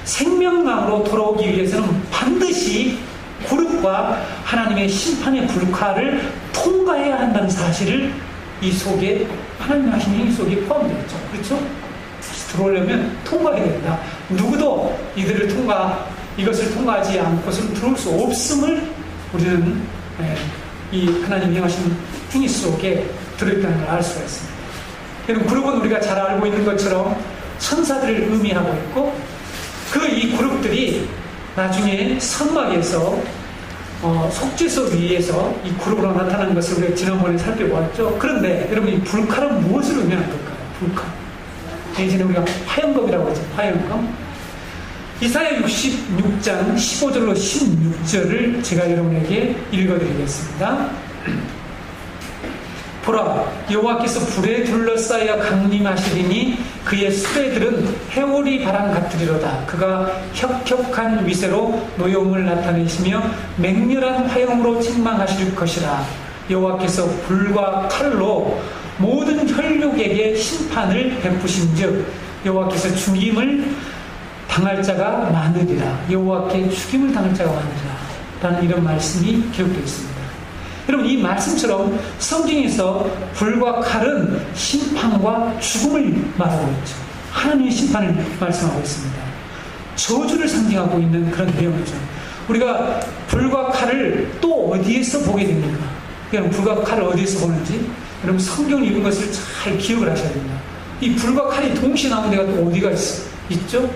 생명나무로 돌아오기 위해서는 반드시 굴욕과 하나님의 심판의 불칼을 통과해야 한다는 사실을 이 속에, 하나님 하신 행위 속에 포함되어 있죠. 그렇죠? 들어오려면 통과해야 된다. 누구도 이것을 통과하지 않고서는 들어올 수 없음을 우리는 이 하나님 행하신 행위 속에 들어있다는 걸 알 수가 있습니다. 여러분, 그룹은 우리가 잘 알고 있는 것처럼 천사들을 의미하고 있고, 이 그룹들이 나중에 선막에서 속죄소 위에서 이 그룹으로 나타나는 것을 우리가 지난번에 살펴보았죠. 그런데 여러분, 이 불칼은 무엇을 의미하는 걸까요? 불칼. 예전에 우리가 화영검이라고 했죠. 화영검. 이사야 66장 15절로 16절을 제가 여러분에게 읽어드리겠습니다. 보라, 여호와께서 불에 둘러싸여 강림하시리니 그의 수레들은 해오리 바람 같으리로다. 그가 혁혁한 위세로 노여움을 나타내시며 맹렬한 화염으로 책망하실 것이라. 여호와께서 불과 칼로 모든 혈육에게 심판을 베푸신즉 여호와께서 죽임을 당할 자가 많으리라. 여호와께 죽임을 당할 자가 많으리라. 라는 이런 말씀이 기록되어 있습니다. 여러분, 이 말씀처럼 성경에서 불과 칼은 심판과 죽음을 말하고 있죠. 하나님의 심판을 말씀하고 있습니다. 저주를 상징하고 있는 그런 내용이죠. 우리가 불과 칼을 또 어디에서 보게 됩니까? 여러분, 불과 칼을 어디에서 보는지 여러분, 성경을 읽은 것을 잘 기억을 하셔야 됩니다. 이 불과 칼이 동시에 나오는 데가 또 어디가 있죠?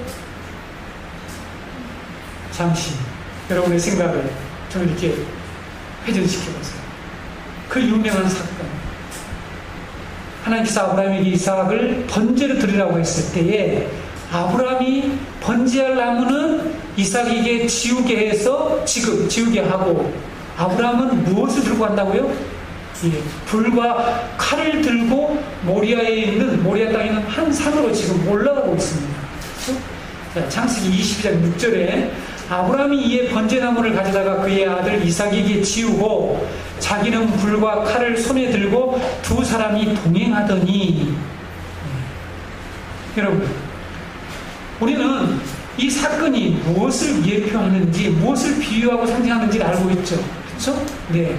잠시 여러분의 생각을 좀 이렇게 회전시켜보세요. 그 유명한 사건, 하나님께서 아브라함에게 이삭을 번제로 드리라고 했을 때에 아브라함이 번제할 나무는 이삭에게 지우게 해서 지우게 하고, 아브라함은 무엇을 들고 간다고요? 예, 불과 칼을 들고 모리아 땅에 있는 한 산으로 지금 올라가고 있습니다. 그렇죠? 자, 창세기 22장 6절에 아브라함이 이에 번제나무를 가져다가 그의 아들 이삭에게 지우고 자기는 불과 칼을 손에 들고 두 사람이 동행하더니, 여러분, 우리는 이 사건이 무엇을 예표하는지, 무엇을 비유하고 상징하는지를 알고 있죠. 그렇죠? 네.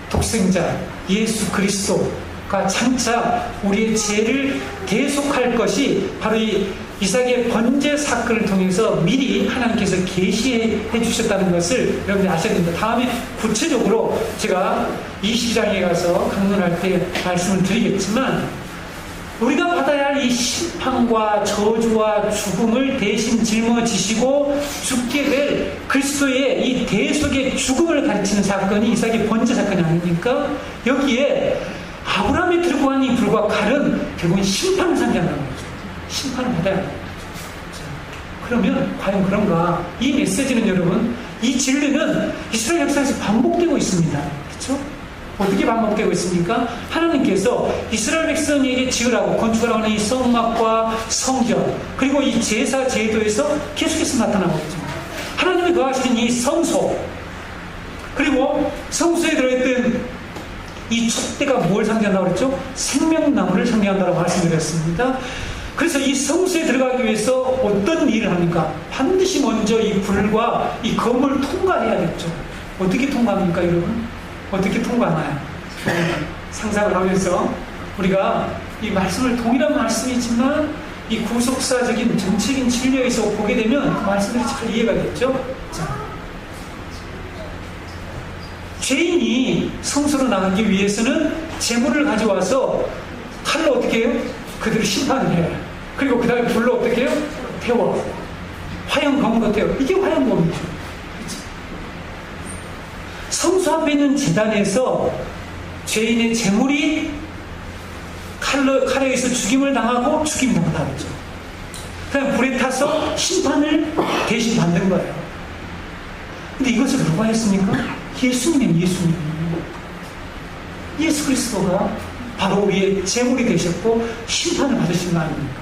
독생자 예수 그리스도가 장차 우리의 죄를 대속할 것이 바로 이 이삭의 번제 사건을 통해서 미리 하나님께서 계시해 주셨다는 것을 여러분이 아셔야 됩니다. 다음에 구체적으로 제가 22장에 가서 강론할 때 말씀을 드리겠지만, 우리가 받아야 할 이 심판과 저주와 죽음을 대신 짊어지시고 죽게 될 그리스도의 이 대속의 죽음을 가르치는 사건이 이삭의 번제 사건이 아닙니까? 여기에 아브라함이 들고 간 이 불과 칼은 결국은 심판을 상징하는 거죠. 심판을 받아야 합니다. 그러면 과연 그런가? 이 메시지는 여러분, 이 진리는 이스라엘 역사에서 반복되고 있습니다. 그렇죠? 어떻게 반복되고 있습니까? 하나님께서 이스라엘 백성에게 지으라고 건축하라고 하는 이 성막과 성전, 그리고 이 제사 제도에서 계속해서 나타나고 있죠. 하나님이 거하시는 이 성소, 그리고 성소에 들어있던 이 촛대가 뭘 상징한다고 그랬죠? 생명나무를 상징한다고 말씀드렸습니다. 그래서 이 성소에 들어가기 위해서 어떤 일을 합니까? 반드시 먼저 이 불과 이 검을 통과해야겠죠. 어떻게 통과합니까, 여러분? 어떻게 통과하나요? 상상을 하면서 우리가 이 말씀을 동일한 말씀이지만 이 구속사적인 정책인 진리에서 보게 되면 그 말씀들이 잘 이해가 됐죠? 자, 죄인이 성소로 나가기 위해서는 제물을 가져와서 칼로 어떻게 해요? 그들을 심판을 해요. 그리고 그 다음에 불로 어떻게 해요? 태워. 화형검으로 태워. 이게 화형검이죠. 그렇죠? 성소 앞에 있는 제단에서 죄인의 제물이 칼에 의해서 죽임을 당하고 죽임당하죠. 그 다음에 불에 타서 심판을 대신 받는 거예요. 근데 이것을 누가 했습니까? 예수님. 예수 그리스도가 바로 우리의 제물이 되셨고 심판을 받으신 거 아닙니까?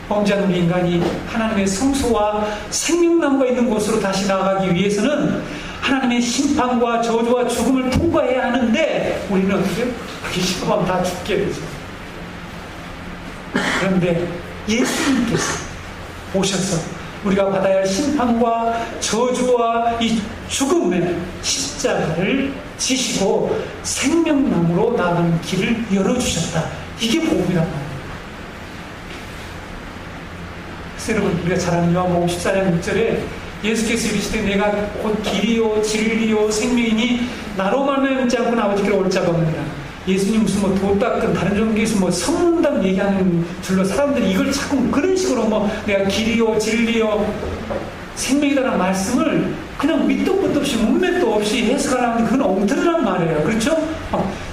범죄한 우리 인간이 하나님의 성소와 생명나무가 있는 곳으로 다시 나아가기 위해서는 하나님의 심판과 저주와 죽음을 통과해야 하는데 우리는 어떻게 해요? 그게 심판하면 다 죽게 되죠. 그런데 예수님께서 오셔서 우리가 받아야 할 심판과 저주와 이 죽음의 십자가를 지시고 생명나무로 나아가는 길을 열어주셨다. 이게 복음이란 말이에요. 그래서 여러분, 우리가 잘 아는 요한복음 14장 6절에 예수께서 이르시되 내가 곧 길이요 진리요 생명이니 나로 말미암지 않고는 아버지께로 올 자가 없느니라. 예수님 무슨 뭐 도 닦은 다른 종교에서 뭐 성문답 얘기하는 줄로 사람들이 이걸 자꾸 그런 식으로 뭐 내가 길이요 진리요 생명이라는 말씀을 그냥 밑도 끝도 없이 문맥도 없이 해석하려면 그건 엉터리란 말이에요. 그렇죠?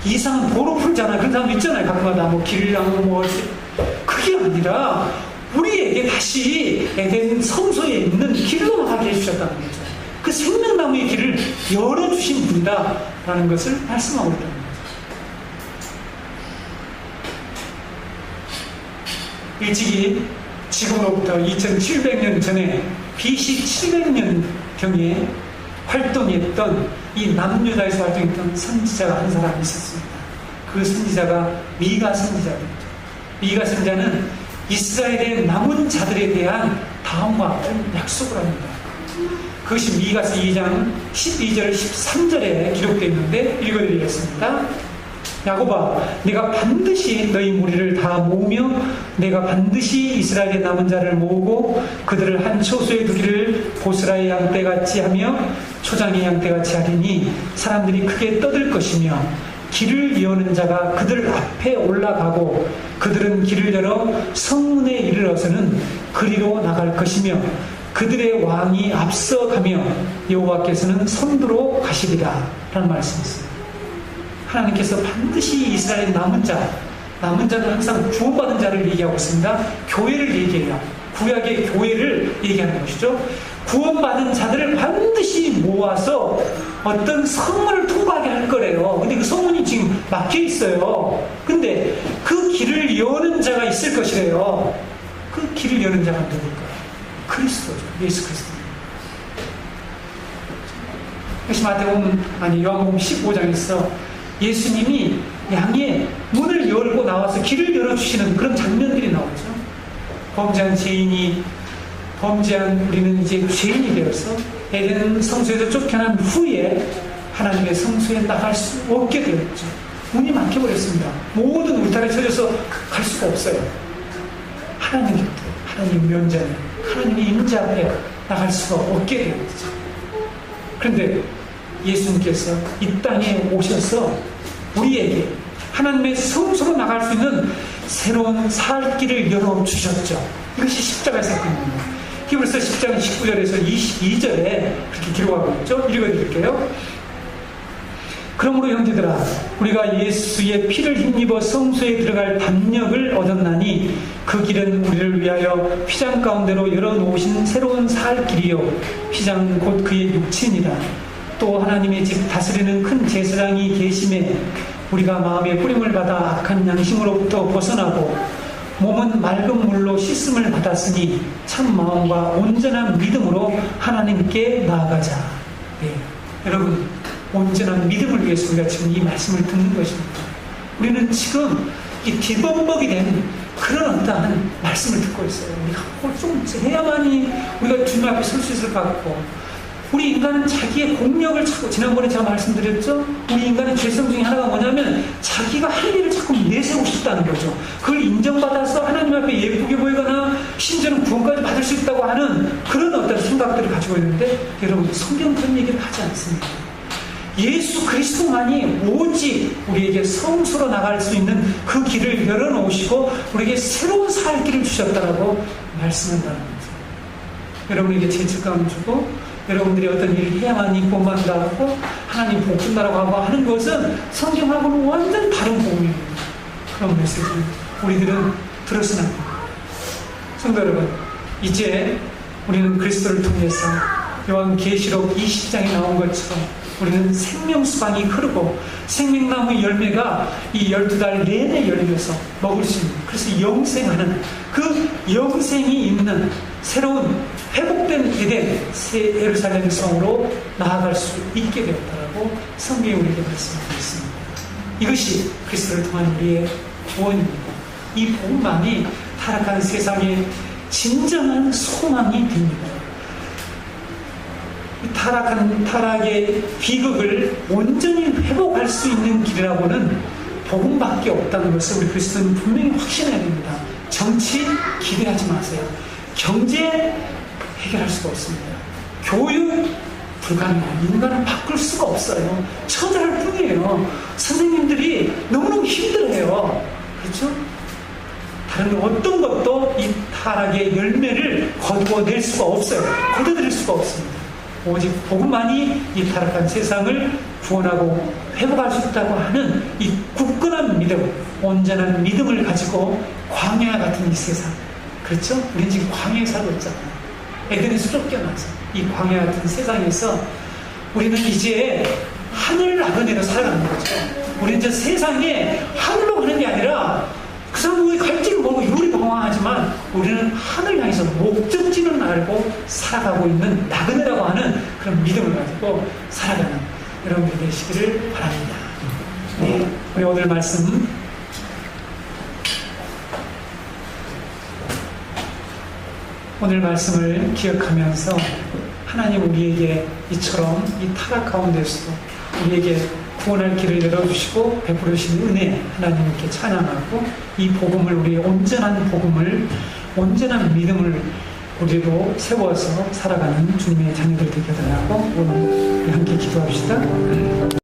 이상한 도로 풀잖아요. 그런 사람 있잖아요. 가끔마다 뭐 길이랑 뭐 그게 아니라 우리에게 다시 에덴 성소에 있는 길로 나가게 해주셨다는 거죠. 그 생명나무의 길을 열어주신 분이다라는 것을 말씀하고 있다는 거죠. 일찍이 지금으로부터 2700년 전에 BC 700년경에 활동했던 이 남유다에서 활동했던 선지자가 한 사람이 있었습니다. 그 선지자가 미가 선지자입니다. 미가 선지자는 이스라엘의 남은 자들에 대한 다음과 같은 약속을 합니다. 그것이 미가서 2장 12절 13절에 기록되어 있는데 읽어드리겠습니다. 야곱아, 내가 반드시 너희 무리를 다 모으며 내가 반드시 이스라엘의 남은 자를 모으고 그들을 한 초소에 두기를 보스라의 양떼같이 하며 초장의 양떼같이 하리니 사람들이 크게 떠들 것이며 길을 여는 자가 그들 앞에 올라가고 그들은 길을 열어 성문에 이르러서는 그리로 나갈 것이며 그들의 왕이 앞서가며 여호와께서는 선두로 가시리라 라는 말씀이었습니다. 하나님께서 반드시 이스라엘 남은 자는 항상 구원받은 자를 얘기하고 있습니다. 교회를 얘기해요. 구약의 교회를 얘기하는 것이죠. 구원받은 자들을 반드시 모아서 어떤 성문을 통과하게 할 거래요. 근데 그 성문이 지금 막혀 있어요. 근데 그 길을 여는 자가 있을 것이래요. 그 길을 여는 자가 누굴까요? 그리스도죠. 예수 그리스도. 그래서 요한복음 15장에서 예수님이 양의 문을 열고 나와서 길을 열어주시는 그런 장면들이 나오죠. 범죄한 우리는 이제 죄인이 되어서 에덴 성소에서 쫓겨난 후에 하나님의 성소에 나갈 수 없게 되었죠. 문이 막혀버렸습니다. 모든 울타리에 쳐져서 갈 수가 없어요. 하나님 곁에, 하나님 면전에, 하나님의 임재 앞에 나갈 수가 없게 되었죠. 그런데 예수님께서 이 땅에 오셔서 우리에게 하나님의 성소로 나갈 수 있는 새로운 살 길을 열어주셨죠. 이것이 십자가의 사건입니다. 히브리서 10장 19절에서 22절에 그렇게 기록하고 있죠. 읽어드릴게요. 그러므로 형제들아, 우리가 예수의 피를 힘입어 성소에 들어갈 담력을 얻었나니 그 길은 우리를 위하여 휘장 가운데로 열어놓으신 새로운 살 길이요 피장은 곧 그의 육체니라. 또 하나님의 집 다스리는 큰 제사장이 계심에 우리가 마음의 뿌림을 받아 악한 양심으로부터 벗어나고 몸은 맑은 물로 씻음을 받았으니 참 마음과 온전한 믿음으로 하나님께 나아가자. 네. 여러분, 온전한 믿음을 위해서 우리가 지금 이 말씀을 듣는 것입니다. 우리는 지금 이 뒤범벅이 된 그런 어떠한 말씀을 듣고 있어요. 우리가 좀 해야만이 우리가 주님 앞에 설 수 있을 것 같고, 우리 인간은 자기의 공력을 찾고, 지난번에 제가 말씀드렸죠? 우리 인간의 죄성 중에 하나가 뭐냐면 자기가 할 일을 자꾸 내세우고 싶다는 거죠. 그걸 인정받아서 하나님 앞에 예쁘게 보이거나 심지어는 구원까지 받을 수 있다고 하는 그런 어떤 생각들을 가지고 있는데, 여러분, 성경 그런 얘기를 하지 않습니다. 예수 그리스도만이 오직 우리에게 성수로 나갈 수 있는 그 길을 열어놓으시고 우리에게 새로운 살 길을 주셨다라고 말씀한다는 거죠. 여러분에게 죄책감을 주고 여러분들이 어떤 일을 해야만이 구원받는다고 하나님 복 준다라고 하고 하는 것은 성경하고는 완전 다른 복음입니다. 그런 메시지를 우리들은 들었으나 합니다. 성도 여러분, 이제 우리는 그리스도를 통해서 요한계시록 20장에 나온 것처럼 우리는 생명수강이 흐르고 생명나무 열매가 이 12달 내내 열려서 먹을 수 있는, 그래서 영생하는 그 영생이 있는 새로운 회복된 에덴 새 예루살렘 성으로 나아갈 수 있게 되었다라고 성경이 우리에게 말씀하고 있습니다. 이것이 그리스도를 통한 우리의 구원입니다. 이 복음만이 타락한 세상의 진정한 소망이 됩니다. 타락의 비극을 온전히 회복할 수 있는 길이라고는 복음밖에 없다는 것을 우리 그리스도는 분명히 확신해야 됩니다. 정치 기대하지 마세요. 경제 해결할 수가 없습니다. 교육 불가능해요. 인간은 바꿀 수가 없어요. 처절할 뿐이에요. 선생님들이 너무너무 힘들어해요. 그렇죠? 다른 어떤 것도 이 타락의 열매를 거두어낼 수가 없어요. 거둬들일 수가 없습니다. 오직 복음만이 이 타락한 세상을 구원하고 회복할 수 있다고 하는 이 굳건한 믿음, 온전한 믿음을 가지고 광야 같은 이 세상, 그렇죠? 우리는 지금 광야에 살고 있잖아요. 에덴에서 쫓겨나서 이 광야 같은 세상에서 우리는 이제 하늘 나그네로 살아가는 거죠. 우리는 이제 세상에 하늘로 가는 게 아니라 그 사람이 갈 길을 모르고 유리 방황하지만 우리는 하늘 향해서 목적지는 알고 살아가고 있는 나그네라고 하는 그런 믿음을 가지고 살아가는 여러분들이 되시기를 바랍니다. 네, 우리 오늘 말씀 오늘 말씀을 기억하면서 하나님 우리에게 이처럼 이 타락 가운데서도 우리에게 구원할 길을 열어주시고 베풀으신 은혜 하나님께 찬양하고 이 복음을, 우리의 온전한 복음을, 온전한 믿음을 우리로 세워서 살아가는 주님의 자녀들 되게 달라고 오늘 함께 기도합시다.